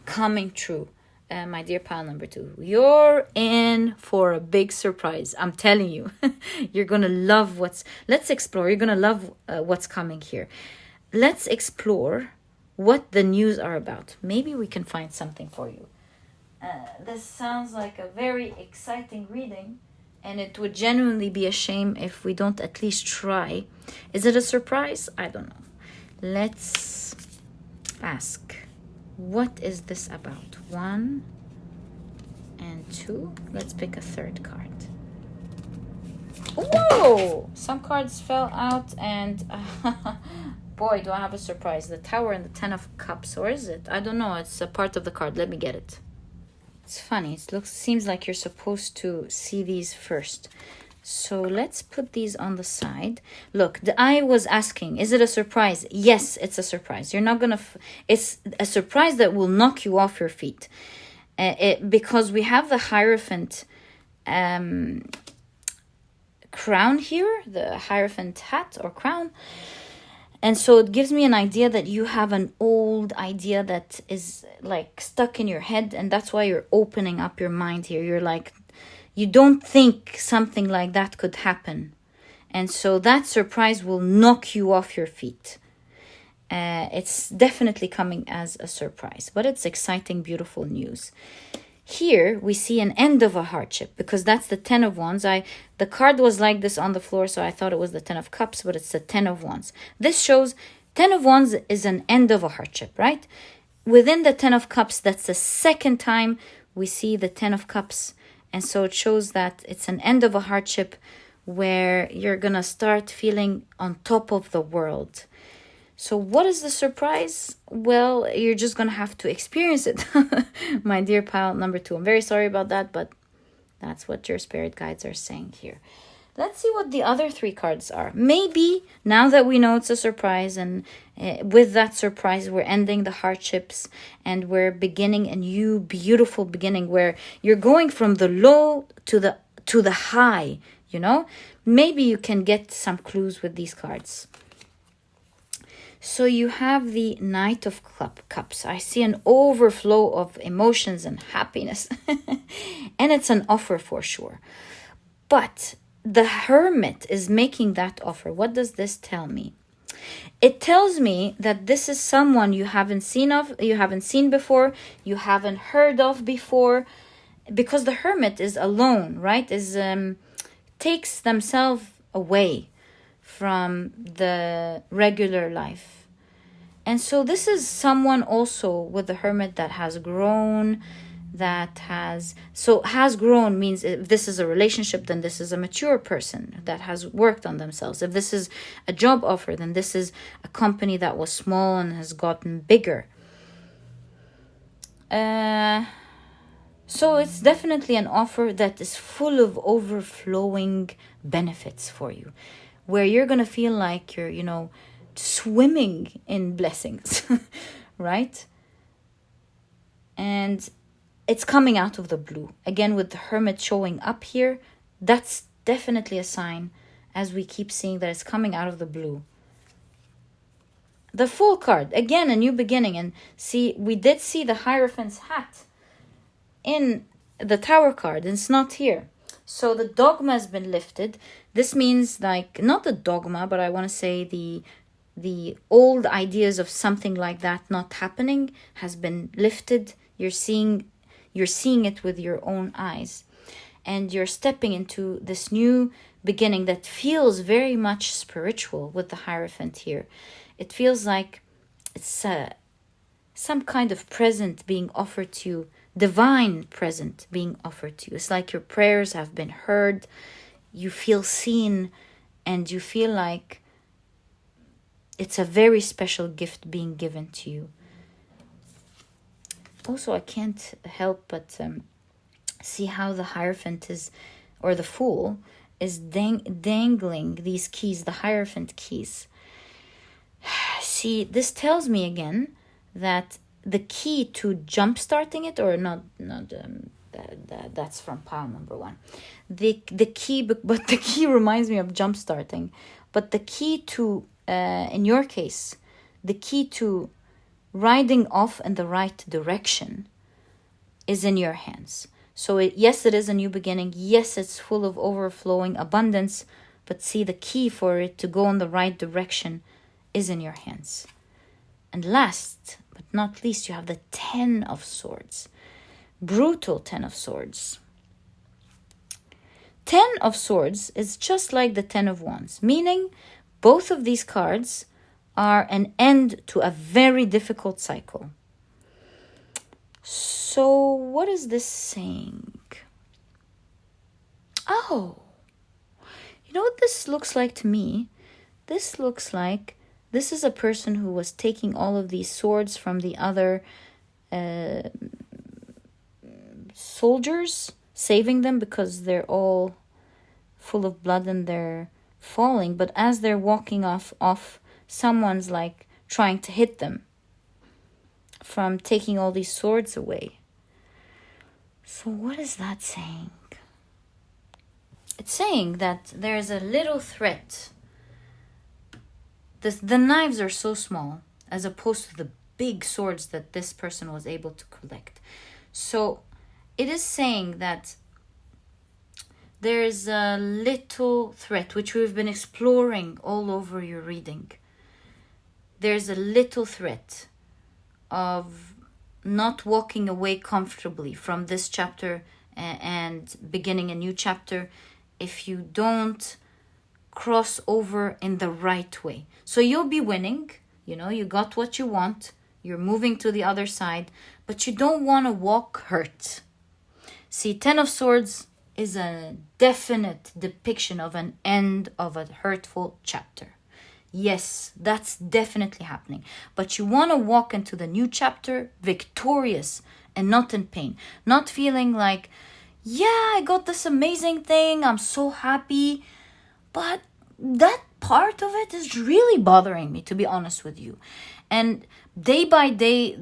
coming true. My dear pile number 2, you're in for a big surprise. I'm telling you, you're going to love let's explore. You're going to love what's coming here. Let's explore what the news are about. Maybe we can find something for you. This sounds like a very exciting reading, and it would genuinely be a shame if we don't at least try. Is it a surprise? I don't know. Let's ask. What is this about? 1 and 2. Let's pick a third card. Whoa! Some cards fell out and boy, do I have a surprise. The Tower and the 10 of Cups. Or is it? I don't know. It's a part of the card. Let me get it. It's funny. It seems like you're supposed to see these first. So let's put these on the side. Look, I was asking, is it a surprise? Yes, it's a surprise. You're not going to... It's a surprise that will knock you off your feet. Because we have the Hierophant crown here. The Hierophant hat or crown. And so it gives me an idea that you have an old idea that is like stuck in your head. And that's why you're opening up your mind here. You're like... You don't think something like that could happen. And so that surprise will knock you off your feet. It's definitely coming as a surprise. But it's exciting, beautiful news. Here we see an end of a hardship. Because that's the 10 of Wands. The card was like this on the floor. So I thought it was the 10 of Cups. But it's the 10 of Wands. This shows 10 of Wands is an end of a hardship, right? Within the 10 of Cups, that's the second time we see the 10 of Cups. And so it shows that it's an end of a hardship where you're going to start feeling on top of the world. So what is the surprise? Well, you're just going to have to experience it, my dear pile number 2. I'm very sorry about that, but that's what your spirit guides are saying here. Let's see what the other 3 cards are. Maybe now that we know it's a surprise, and with that surprise, we're ending the hardships and we're beginning a new beautiful beginning where you're going from the low to the high, Maybe you can get some clues with these cards. So you have the Knight of Cups. I see an overflow of emotions and happiness. And it's an offer for sure. But the Hermit is making that offer. What does this tell me? It tells me that this is someone you haven't seen before, you haven't heard of before, because the Hermit is alone, right? Takes themselves away from the regular life. And so this is someone also with the Hermit that has grown, has grown means if this is a relationship, then this is a mature person that has worked on themselves. If this is a job offer, then this is a company that was small and has gotten bigger. So it's definitely an offer that is full of overflowing benefits for you, where you're going to feel like you're, swimming in blessings. right? And it's coming out of the blue. Again, with the Hermit showing up here, that's definitely a sign, as we keep seeing, that it's coming out of the blue. The Fool card, again, a new beginning. And see, we did see the Hierophant's hat in the Tower card, and it's not here. So the dogma has been lifted. This means, like, not the dogma, but I want to say the old ideas of something like that not happening has been lifted. You're seeing it with your own eyes, and you're stepping into this new beginning that feels very much spiritual with the Hierophant here. It feels like it's some kind of present being offered to you, divine present being offered to you. It's like your prayers have been heard, you feel seen, and you feel like it's a very special gift being given to you. Also, I can't help but see how the Hierophant is, or the Fool, is dangling these keys, the Hierophant keys. See, this tells me again that the key to jump-starting it, or that's from pile number 1. The key, but the key reminds me of jump-starting. But the key to, in your case, the key to riding off in the right direction is in your hands. So yes, it is a new beginning. Yes, it's full of overflowing abundance. But see, the key for it to go in the right direction is in your hands. And last but not least, you have the 10 of Swords. Brutal 10 of Swords. 10 of Swords is just like the 10 of Wands, meaning both of these cards are an end to a very difficult cycle. So what is this saying? Oh, you know what this looks like to me? This looks like this is a person who was taking all of these swords from the other soldiers, saving them because they're all full of blood and they're falling. But as they're walking off, someone's like trying to hit them from taking all these swords away. So what is that saying? It's saying that there's a little threat. The knives are so small as opposed to the big swords that this person was able to collect. So it is saying that there's a little threat, which we've been exploring all over your reading. There's a little threat of not walking away comfortably from this chapter and beginning a new chapter if you don't cross over in the right way. So you'll be winning, you got what you want, you're moving to the other side, but you don't want to walk hurt. See, 10 of Swords is a definite depiction of an end of a hurtful chapter. Yes, that's definitely happening. But you want to walk into the new chapter victorious and not in pain. Not feeling like, yeah, I got this amazing thing, I'm so happy, but that part of it is really bothering me, to be honest with you. And day by day,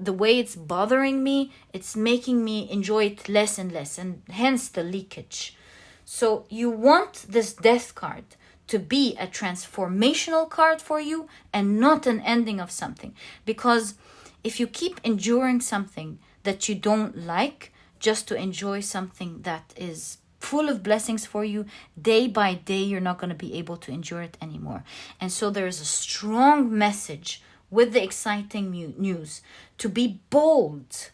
the way it's bothering me, it's making me enjoy it less and less, and hence the leakage. So you want this Death card to be a transformational card for you and not an ending of something. Because if you keep enduring something that you don't like just to enjoy something that is full of blessings for you, day by day you're not going to be able to endure it anymore. And so there is a strong message with the exciting news to be bold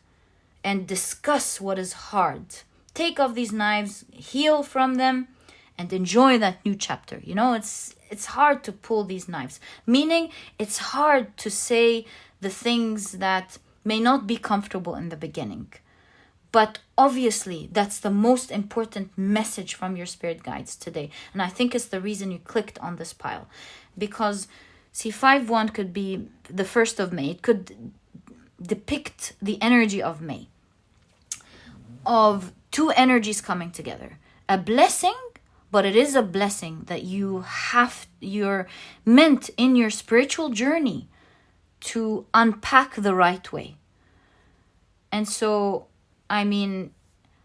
and discuss what is hard. Take off these knives, heal from them, and enjoy that new chapter. It's hard to pull these knives, meaning it's hard to say the things that may not be comfortable in the beginning. But obviously, that's the most important message from your spirit guides today. And I think it's the reason you clicked on this pile. Because, see, 5-1 could be the 1st of May. It could depict the energy of May. Of two energies coming together. A blessing, but it is a blessing that you're meant in your spiritual journey to unpack the right way. And so, I mean,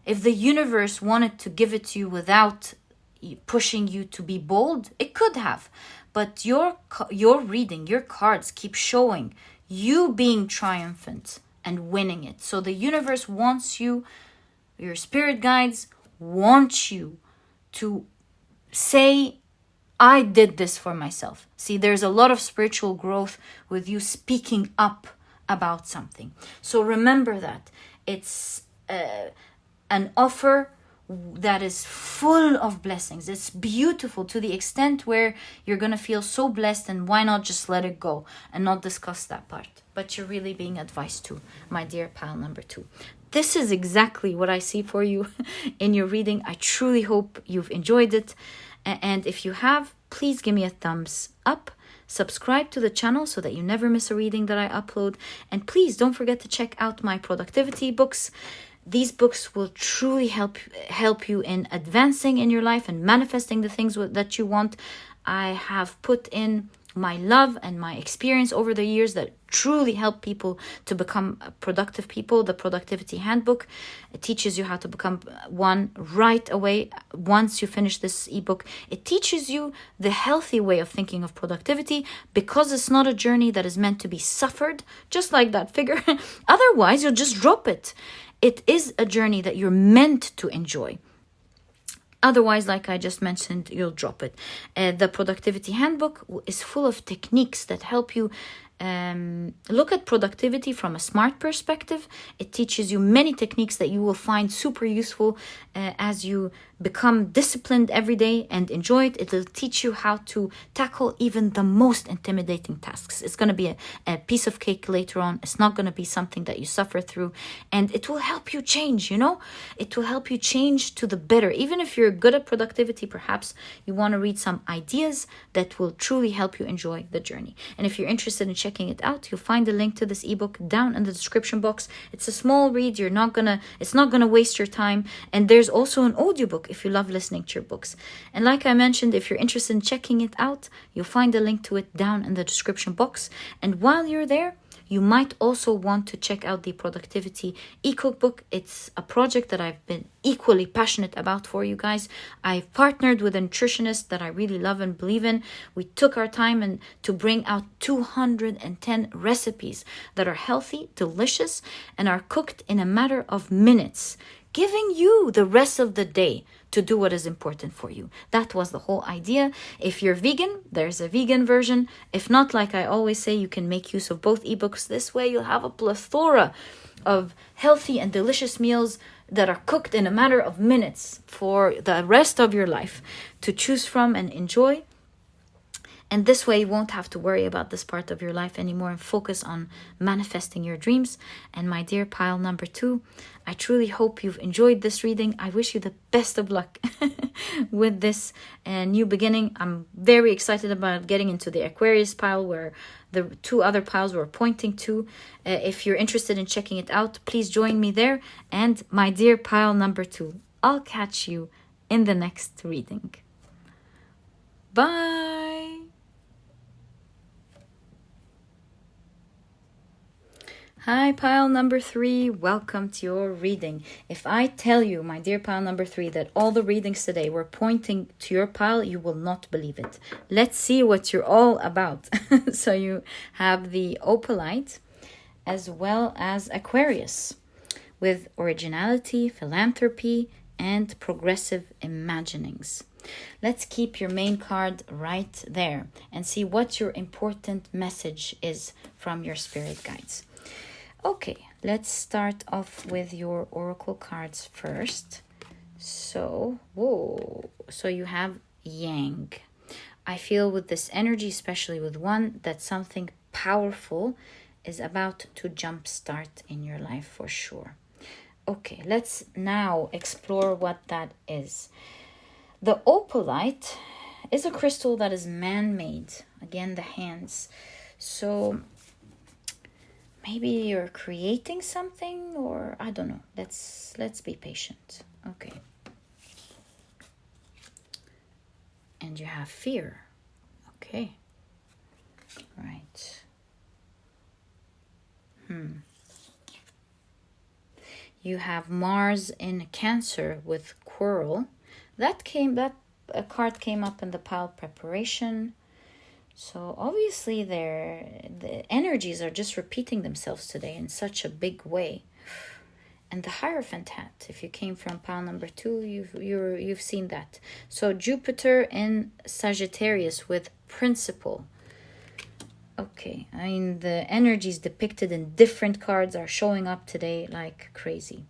if the universe wanted to give it to you without pushing you to be bold, it could have. But your reading, your cards keep showing you being triumphant and winning it. So the universe wants you, your spirit guides want you to say, I did this for myself. See, there's a lot of spiritual growth with you speaking up about something. So remember that. It's an offer that is full of blessings. It's beautiful to the extent where you're going to feel so blessed, and why not just let it go and not discuss that part? But you're really being advised to, my dear pile number 2. This is exactly what I see for you in your reading. I truly hope you've enjoyed it. And if you have, please give me a thumbs up. Subscribe to the channel so that you never miss a reading that I upload. And please don't forget to check out my productivity books. These books will truly help you in advancing in your life and manifesting the things that you want. I have put in my love and my experience over the years that truly help people to become productive people. The Productivity Handbook, it teaches you how to become one right away once you finish this ebook. It teaches you the healthy way of thinking of productivity, because it's not a journey that is meant to be suffered, just like that figure. Otherwise, you'll just drop it. It is a journey that you're meant to enjoy. Otherwise, like I just mentioned, you'll drop it. The Productivity Handbook is full of techniques that help you look at productivity from a smart perspective. It teaches you many techniques that you will find super useful as you become disciplined every day and enjoy it. It will teach you how to tackle even the most intimidating tasks. It's going to be a piece of cake later on. It's not going to be something that you suffer through, and it will help you change, It will help you change to the better. Even if you're good at productivity, perhaps you want to read some ideas that will truly help you enjoy the journey. And if you're interested in checking it out, you'll find the link to this ebook down in the description box. It's a small read. It's not gonna waste your time. And there's also an audiobook if you love listening to your books. And like I mentioned, if you're interested in checking it out, you'll find the link to it down in the description box. And while you're there, you might also want to check out the Productivity eCookbook. It's a project that I've been equally passionate about for you guys. I've partnered with a nutritionist that I really love and believe in. We took our time to bring out 210 recipes that are healthy, delicious, and are cooked in a matter of minutes, giving you the rest of the day to do what is important for you. That was the whole idea. If you're vegan, there's a vegan version. If not, like I always say, you can make use of both ebooks. This way you'll have a plethora of healthy and delicious meals that are cooked in a matter of minutes for the rest of your life to choose from and enjoy. And this way you won't have to worry about this part of your life anymore and focus on manifesting your dreams. And my dear pile number 2, I truly hope you've enjoyed this reading. I wish you the best of luck with this new beginning. I'm very excited about getting into the Aquarius pile where the 2 other piles were pointing to. If you're interested in checking it out, please join me there. And my dear pile number 2, I'll catch you in the next reading. Bye. Hi, pile number 3. Welcome to your reading. If I tell you, my dear pile number 3, that all the readings today were pointing to your pile, you will not believe it. Let's see what you're all about. So you have the Opalite as well as Aquarius with originality, philanthropy, and progressive imaginings. Let's keep your main card right there and see what your important message is from your spirit guides. Okay, let's start off with your oracle cards first. So you have Yang. I feel with this energy, especially with one, that something powerful is about to jumpstart in your life for sure. Okay, let's now explore what that is. The Opalite is a crystal that is man-made. Again, the hands. So maybe you're creating something, or I don't know. Let's be patient. Okay. And you have fear. Okay. Right. You have Mars in Cancer with Quarrel. That card came up in the pile preparation. So obviously the energies are just repeating themselves today in such a big way. And the Hierophant hat, if you came from pile number 2, you've seen that. So Jupiter in Sagittarius with Principle. Okay, I mean, the energies depicted in different cards are showing up today like crazy.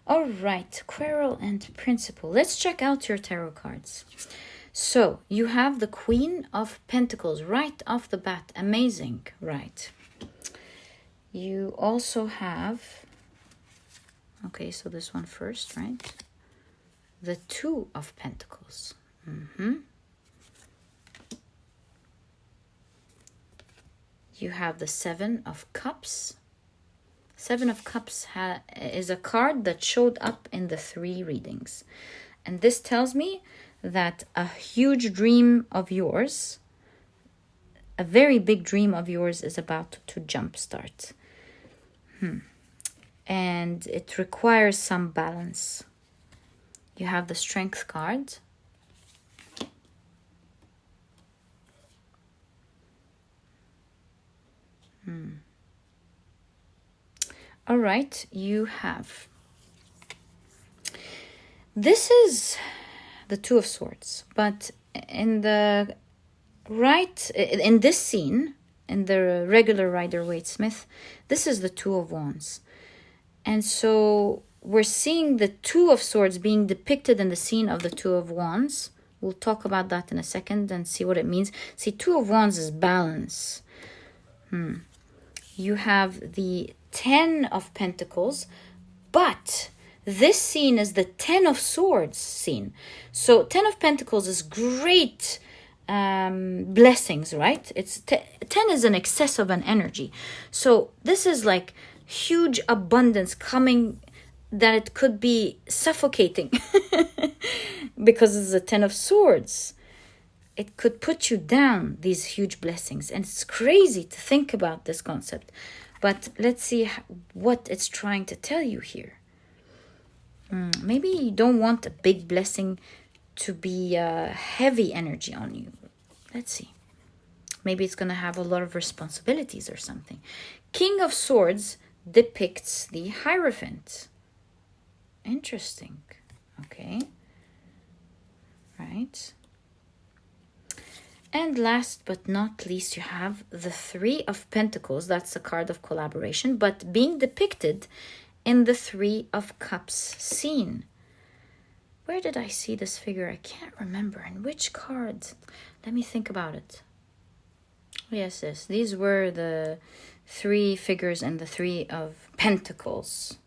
All right, Quarrel and Principle. Let's check out your tarot cards. So, you have the Queen of Pentacles right off the bat. Amazing, right? You also have... Okay, so this one first, right? The Two of Pentacles. You have the Seven of Cups. Seven of Cups is a card that showed up in the 3 readings. And this tells me that a huge dream of yours, a very big dream of yours, is about to jumpstart. And it requires some balance. You have the Strength card. All right, you have... This is the Two of Swords, but in the right, in this scene, in the regular Rider-Waite-Smith, this is the Two of Wands. And so we're seeing the Two of Swords being depicted in the scene of the Two of Wands. We'll talk about that in a second and see what it means. See, Two of Wands is balance. You have the 10 of Pentacles, but this scene is the 10 of Swords scene. So 10 of Pentacles is great blessings, right? It's 10 is an excess of an energy. So this is like huge abundance coming, that it could be suffocating because it's a 10 of Swords. It could put you down, these huge blessings. And it's crazy to think about this concept. But let's see what it's trying to tell you here. Maybe you don't want a big blessing to be heavy energy on you. Let's see. Maybe it's going to have a lot of responsibilities or something. King of Swords depicts the Hierophant. Interesting. Okay. Right. And last but not least, you have the Three of Pentacles. That's a card of collaboration, but being depicted in the Three of Cups scene. Where did I see this figure? I can't remember. In which card? Let me think about it. Yes. These were the 3 figures in the Three of Pentacles.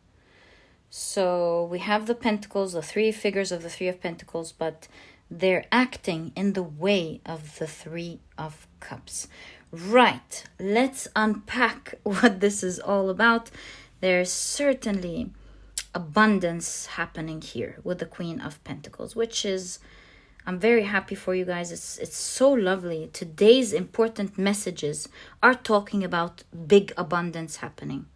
So we have the Pentacles, the 3 figures of the Three of Pentacles, but they're acting in the way of the Three of Cups. Right, let's unpack what this is all about. There's certainly abundance happening here with the Queen of Pentacles, which is, I'm very happy for you guys. It's so lovely. Today's important messages are talking about big abundance happening.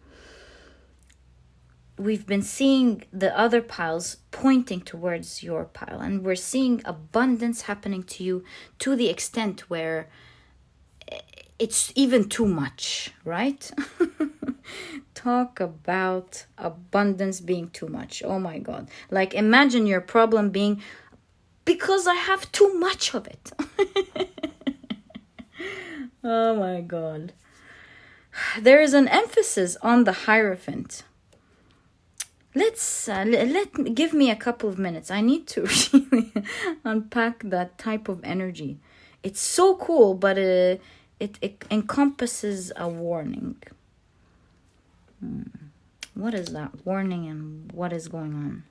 We've been seeing the other piles pointing towards your pile, and we're seeing abundance happening to you to the extent where it's even too much, right? Talk about abundance being too much. Oh my God. Like, imagine your problem being, because I have too much of it. Oh my God. There is an emphasis on the Hierophant. Give me a couple of minutes. I need to really unpack that type of energy. It's so cool, but it encompasses a warning. What is that warning and what is going on?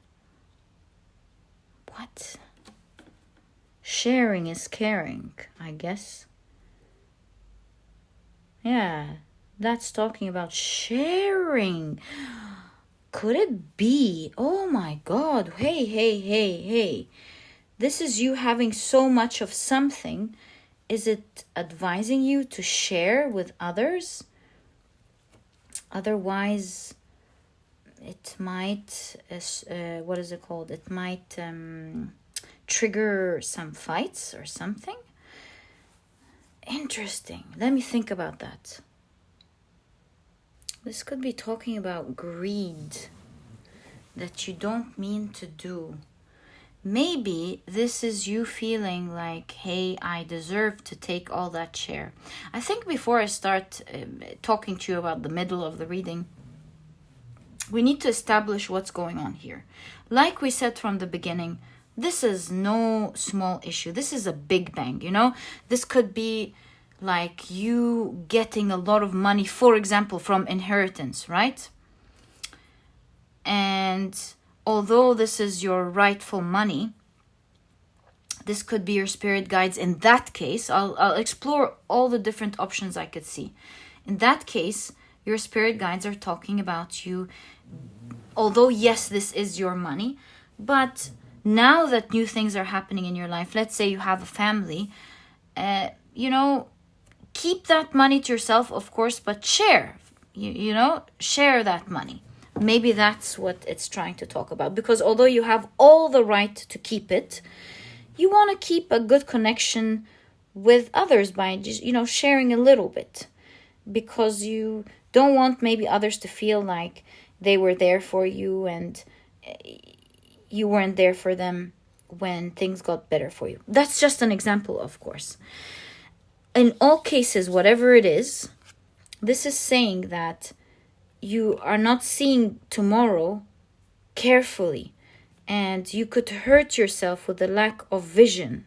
What? Sharing is caring, I guess. Yeah, that's talking about sharing. Could it be? Oh my God. Hey. This is you having so much of something. Is it advising you to share with others? Otherwise, it might, what is it called? It might trigger some fights or something. Interesting. Let me think about that. This could be talking about greed that you don't mean to do. Maybe this is you feeling like, hey, I deserve to take all that share. I think before I start talking to you about the middle of the reading, we need to establish what's going on here. Like we said from the beginning, this is no small issue. This is a big bang, you know? This could be like you getting a lot of money, for example, from inheritance, right? And although this is your rightful money, this could be your spirit guides. In that case, I'll explore all the different options I could see. In that case, your spirit guides are talking about you. Although, yes, this is your money, but now that new things are happening in your life, let's say you have a family, keep that money to yourself, of course, but share, share that money. Maybe that's what it's trying to talk about. Because although you have all the right to keep it, you want to keep a good connection with others by just, sharing a little bit. Because you don't want maybe others to feel like they were there for you and you weren't there for them when things got better for you. That's just an example, of course. In all cases, whatever it is, this is saying that you are not seeing tomorrow carefully, and you could hurt yourself with the lack of vision.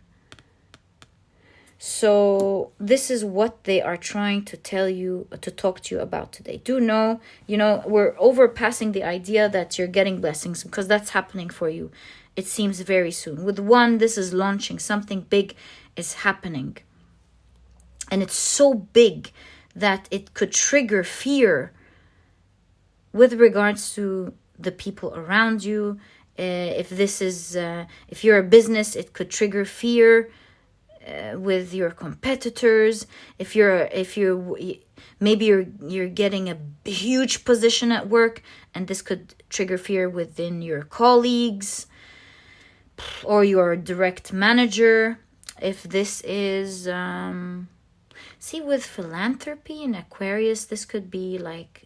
So this is what they are trying to tell you, to talk to you about today. Do know, we're overpassing the idea that you're getting blessings, because that's happening for you. It seems very soon. With one, this is launching. Something big is happening. And it's so big that it could trigger fear with regards to the people around you. If you're a business, it could trigger fear with your competitors. If you're getting a huge position at work, and this could trigger fear within your colleagues or your direct manager. If this is with philanthropy in Aquarius, this could be like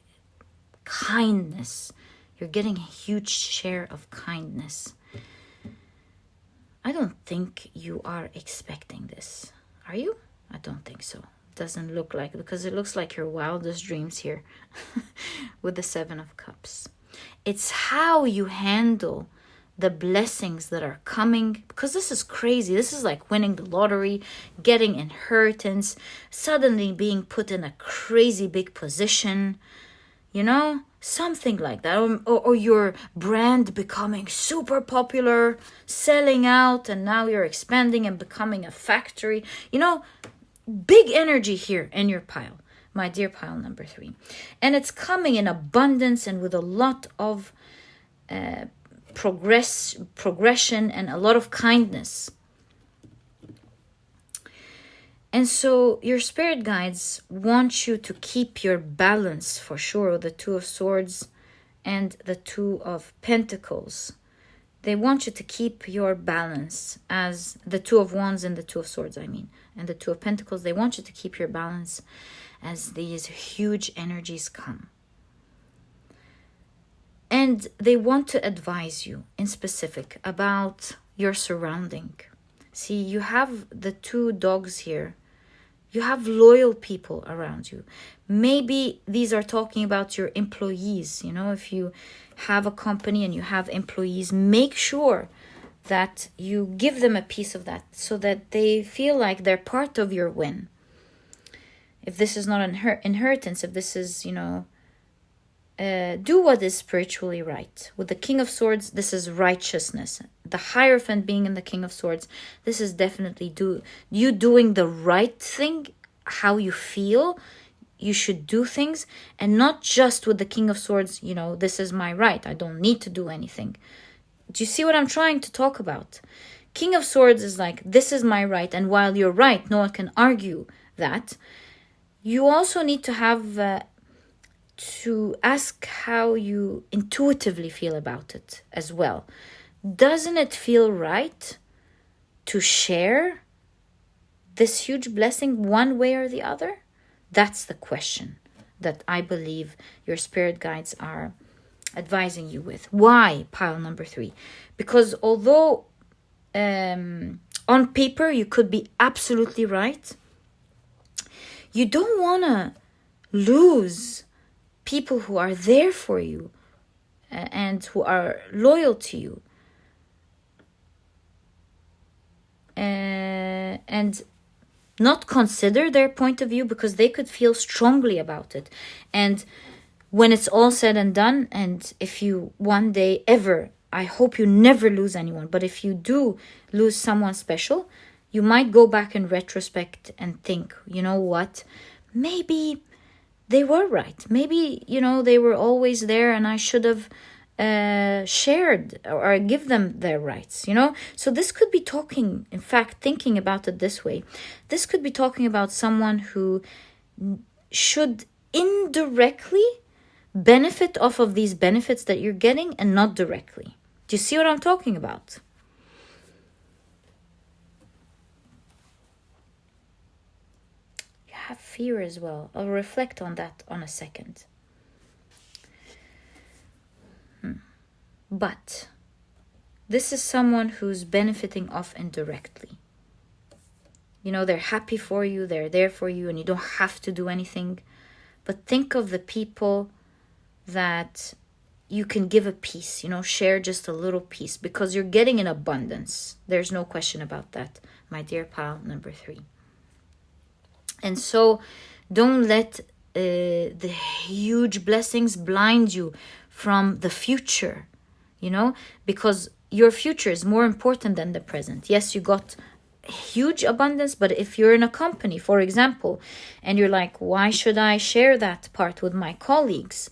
kindness. You're getting a huge share of kindness. I don't think you are expecting this. Are you? I don't think so. Doesn't look like it, because it looks like your wildest dreams here with the 7 of Cups. It's how you handle the blessings that are coming, because this is crazy. This is like winning the lottery, getting inheritance, suddenly being put in a crazy big position, something like that. Or your brand becoming super popular, selling out, and now you're expanding and becoming a factory. Big energy here in your pile, my dear pile number 3. And it's coming in abundance and with a lot of progression and a lot of kindness. And so your spirit guides want you to keep your balance for sure. The 2 of Swords and the 2 of Pentacles. They want you to keep your balance, as the 2 of Wands and the 2 of Swords, and the 2 of Pentacles. They want you to keep your balance as these huge energies come. And they want to advise you in specific about your surrounding. See, you have the 2 dogs here. You have loyal people around you. Maybe these are talking about your employees. If you have a company and you have employees, make sure that you give them a piece of that so that they feel like they're part of your win. If this is not inheritance, if this is, do what is spiritually right. With the King of Swords, this is righteousness. The Hierophant being in the King of Swords, this is definitely you doing the right thing, how you feel you should do things, and not just with the King of Swords, this is my right, I don't need to do anything. Do you see what I'm trying to talk about? King of Swords is like, this is my right, and while you're right, no one can argue that. You also need to have to ask how you intuitively feel about it as well. Doesn't it feel right to share this huge blessing one way or the other? That's the question that I believe your spirit guides are advising you with. Why, pile number 3? Because although on paper you could be absolutely right, you don't want to lose people who are there for you and who are loyal to you. And not consider their point of view because they could feel strongly about it. And when it's all said and done, and if you one day ever, I hope you never lose anyone, but if you do lose someone special, you might go back in retrospect and think, you know what, maybe they were right. Maybe, they were always there and I should have shared or give them their rights, So this could be talking, in fact, thinking about it this way. This could be talking about someone who should indirectly benefit off of these benefits that you're getting and not directly. Do you see what I'm talking about? You have fear as well. I'll reflect on that on a second. But this is someone who's benefiting off indirectly. They're happy for you, they're there for you, and you don't have to do anything. But think of the people that you can give a piece, share just a little piece, because you're getting in abundance. There's no question about that, my dear pile number 3. And so don't let the huge blessings blind you from the future, because your future is more important than the present. Yes, you got huge abundance, but if you're in a company, for example, and you're like, why should I share that part with my colleagues?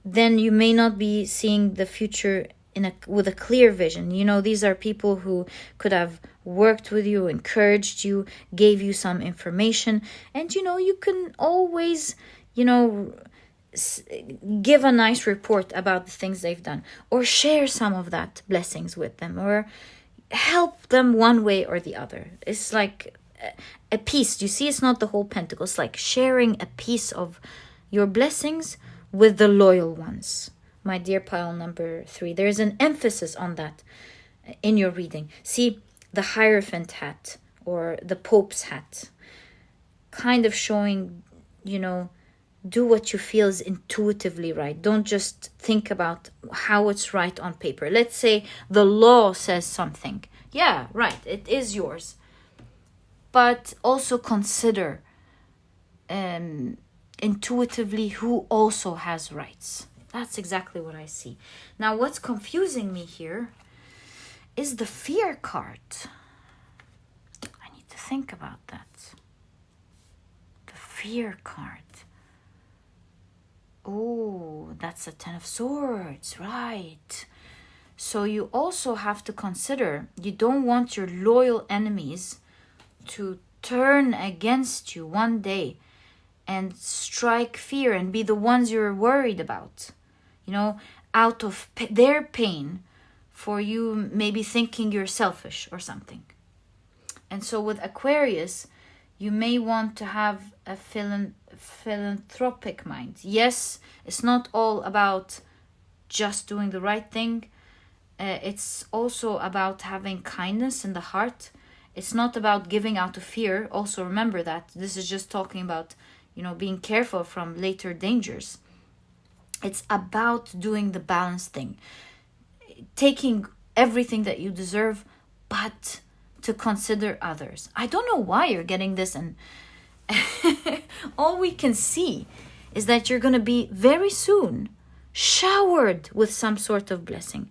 Then you may not be seeing the future with a clear vision. These are people who could have worked with you, encouraged you, gave you some information, and you can always give a nice report about the things they've done, or share some of that blessings with them, or help them one way or the other. It's like a piece. You see, it's not the whole pentacle. It's like sharing a piece of your blessings with the loyal ones, my dear pile number 3. There's an emphasis on that in your reading. See, the Hierophant hat or the Pope's hat, kind of showing, do what you feel is intuitively right. Don't just think about how it's right on paper. Let's say the law says something. Yeah, right, it is yours. But also consider intuitively who also has rights. That's exactly what I see. Now, what's confusing me here is the fear card. I need to think about that. The fear card. Oh, that's a 10 of Swords, right. So you also have to consider, you don't want your loyal enemies to turn against you one day and strike fear and be the ones you're worried about, out of their pain for you maybe thinking you're selfish or something. And so with Aquarius, you may want to have a philanthropic mind. Yes, it's not all about just doing the right thing. It's also about having kindness in the heart. It's not about giving out of fear. Also remember that this is just talking about, being careful from later dangers. It's about doing the balanced thing. Taking everything that you deserve, but to consider others. I don't know why you're getting this, and all we can see is that you're going to be very soon showered with some sort of blessing.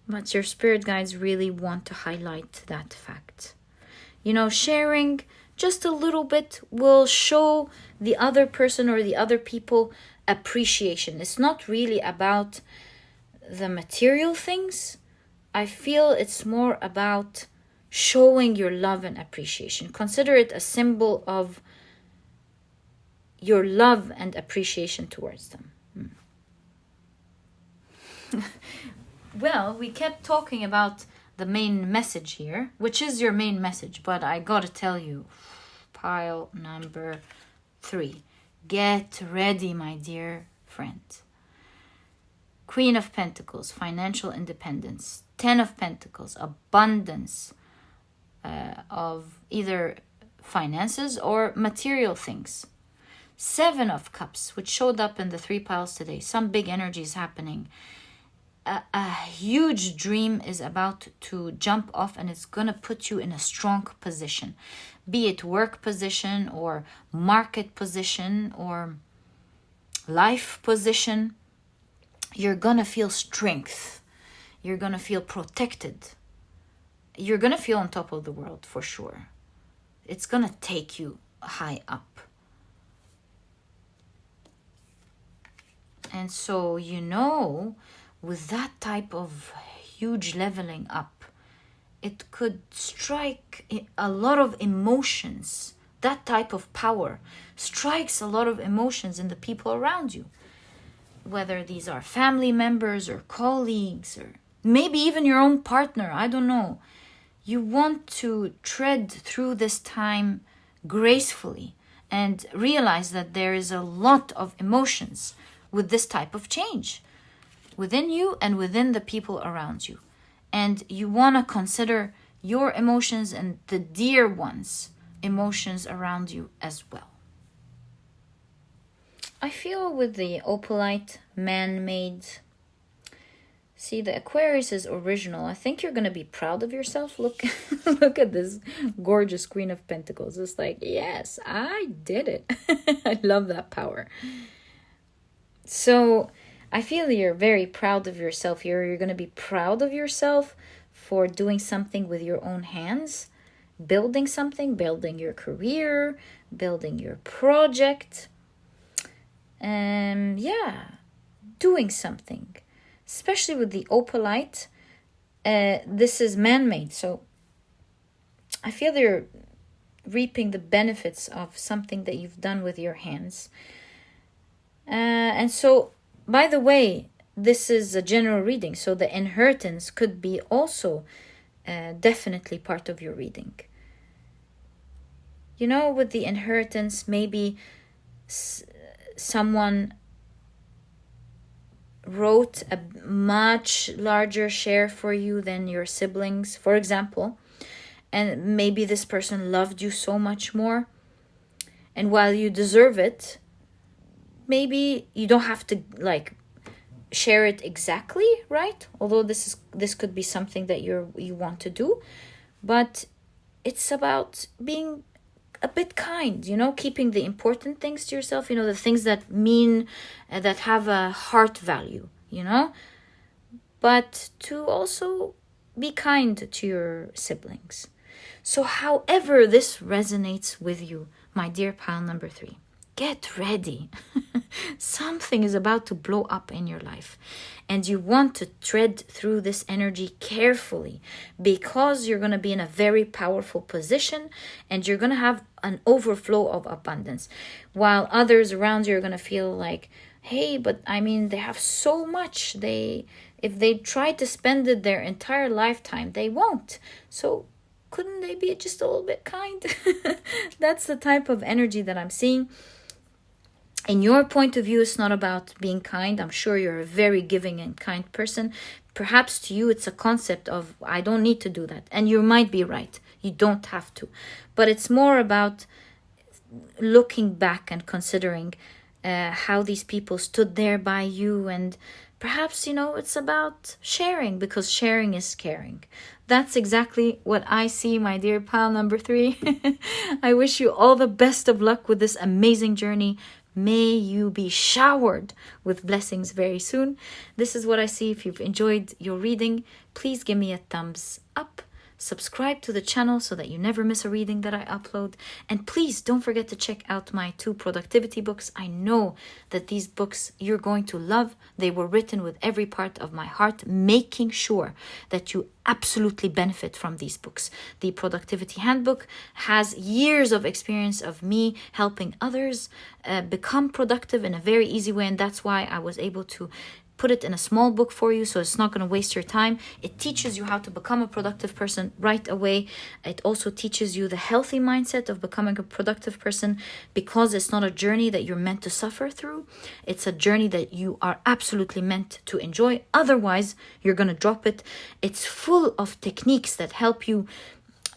But your spirit guides really want to highlight that fact. Sharing just a little bit will show the other person or the other people appreciation. It's not really about the material things. I feel it's more about, showing your love and appreciation. Consider it a symbol of your love and appreciation towards them. Well, we kept talking about the main message here, which is your main message, but I gotta tell you, pile number 3. Get ready, my dear friend. Queen of Pentacles, financial independence. 10 of Pentacles, abundance of either finances or material things. 7 of Cups, which showed up in the 3 piles today. Some big energy is happening. A huge dream is about to jump off, and it's going to put you in a strong position. Be it work position or market position or life position. You're going to feel strength. You're going to feel protected. You're going to feel on top of the world for sure. It's going to take you high up. And so, with that type of huge leveling up, it could strike a lot of emotions. That type of power strikes a lot of emotions in the people around you. Whether these are family members or colleagues or maybe even your own partner, I don't know. You want to tread through this time gracefully and realize that there is a lot of emotions with this type of change within you and within the people around you. And you want to consider your emotions and the dear ones' emotions around you as well. I feel with the Opalite, man-made. See, the Aquarius is original. I think you're going to be proud of yourself. Look, look at this gorgeous Queen of Pentacles. It's like, yes, I did it. I love that power. So I feel you're very proud of yourself. You're going to be proud of yourself for doing something with your own hands. Building something, building your career, building your project. Doing something. Especially with the Opalite. This is man-made. So I feel you're reaping the benefits of something that you've done with your hands. And so, by the way, this is a general reading. So the inheritance could be also definitely part of your reading. With the inheritance, maybe someone wrote a much larger share for you than your siblings, for example. And maybe this person loved you so much more. And while you deserve it, maybe you don't have to share it exactly, right? Although this could be something that you want to do. But it's about being a bit kind, keeping the important things to yourself, the things that mean, that have a heart value, but to also be kind to your siblings. So however this resonates with you, my dear pile number 3, get ready. Something is about to blow up in your life. And you want to tread through this energy carefully because you're going to be in a very powerful position and you're going to have an overflow of abundance. While others around you are going to feel like, hey, but they have so much. If they try to spend it their entire lifetime, they won't. So couldn't they be just a little bit kind? That's the type of energy that I'm seeing. In your point of view, it's not about being kind. I'm sure you're a very giving and kind person. Perhaps to you, it's a concept of, I don't need to do that. And you might be right. You don't have to. But it's more about looking back and considering how these people stood there by you. And perhaps, it's about sharing, because sharing is caring. That's exactly what I see, my dear pile number 3. I wish you all the best of luck with this amazing journey. May you be showered with blessings very soon. This is what I see. If you've enjoyed your reading, please give me a thumbs up. subscribe to the channel so that you never miss a reading that I upload. And please don't forget to check out my 2 productivity books. I know that these books you're going to love. They were written with every part of my heart, making sure that you absolutely benefit from these books. The Productivity Handbook has years of experience of me helping others become productive in a very easy way, and that's why I was able to put it in a small book for you, so it's not going to waste your time. It teaches you how to become a productive person right away. It also teaches you the healthy mindset of becoming a productive person, because it's not a journey that you're meant to suffer through. It's a journey that you are absolutely meant to enjoy. Otherwise, you're going to drop it. It's full of techniques that help you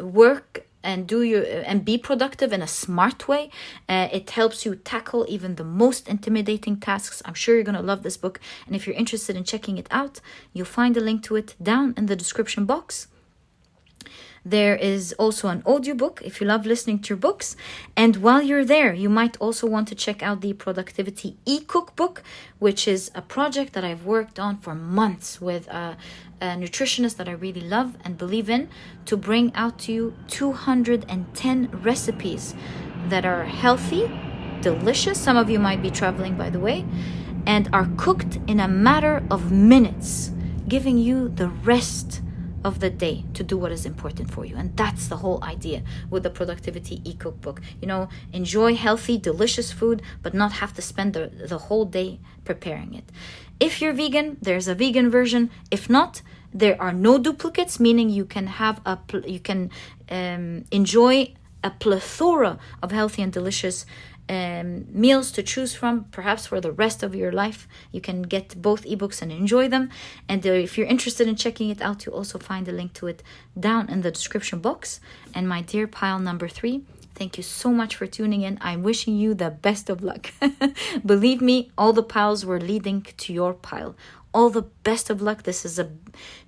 work and be productive in a smart way. It helps you tackle even the most intimidating tasks. I'm sure you're going to love this book. And if you're interested in checking it out, you'll find a link to it down in the description box. There is also an audiobook if you love listening to your books. And while you're there, you might also want to check out the Productivity e-cookbook, which is a project that I've worked on for months with a nutritionist that I really love and believe in, to bring out to you 210 recipes that are healthy, delicious. Some of you might be traveling, by the way, and are cooked in a matter of minutes, giving you the rest of the day to do what is important for you. And that's the whole idea with the Productivity e-cookbook. You know, enjoy healthy, delicious food, but not have to spend the whole day preparing it. If you're vegan, there's a vegan version. If not, there are no duplicates, meaning you can have enjoy a plethora of healthy and delicious meals to choose from, perhaps for the rest of your life. You can get both ebooks and enjoy them. And if you're interested in checking it out, you'll also find a link to it down in the description box. And my dear pile number 3, thank you so much for tuning in. I'm wishing you the best of luck. Believe me, all the piles were leading to your pile. All the best of luck. This is a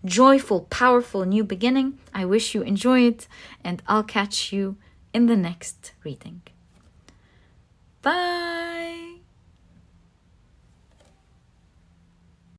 joyful, powerful new beginning. I wish you enjoy it, and I'll catch you in the next reading. Bye.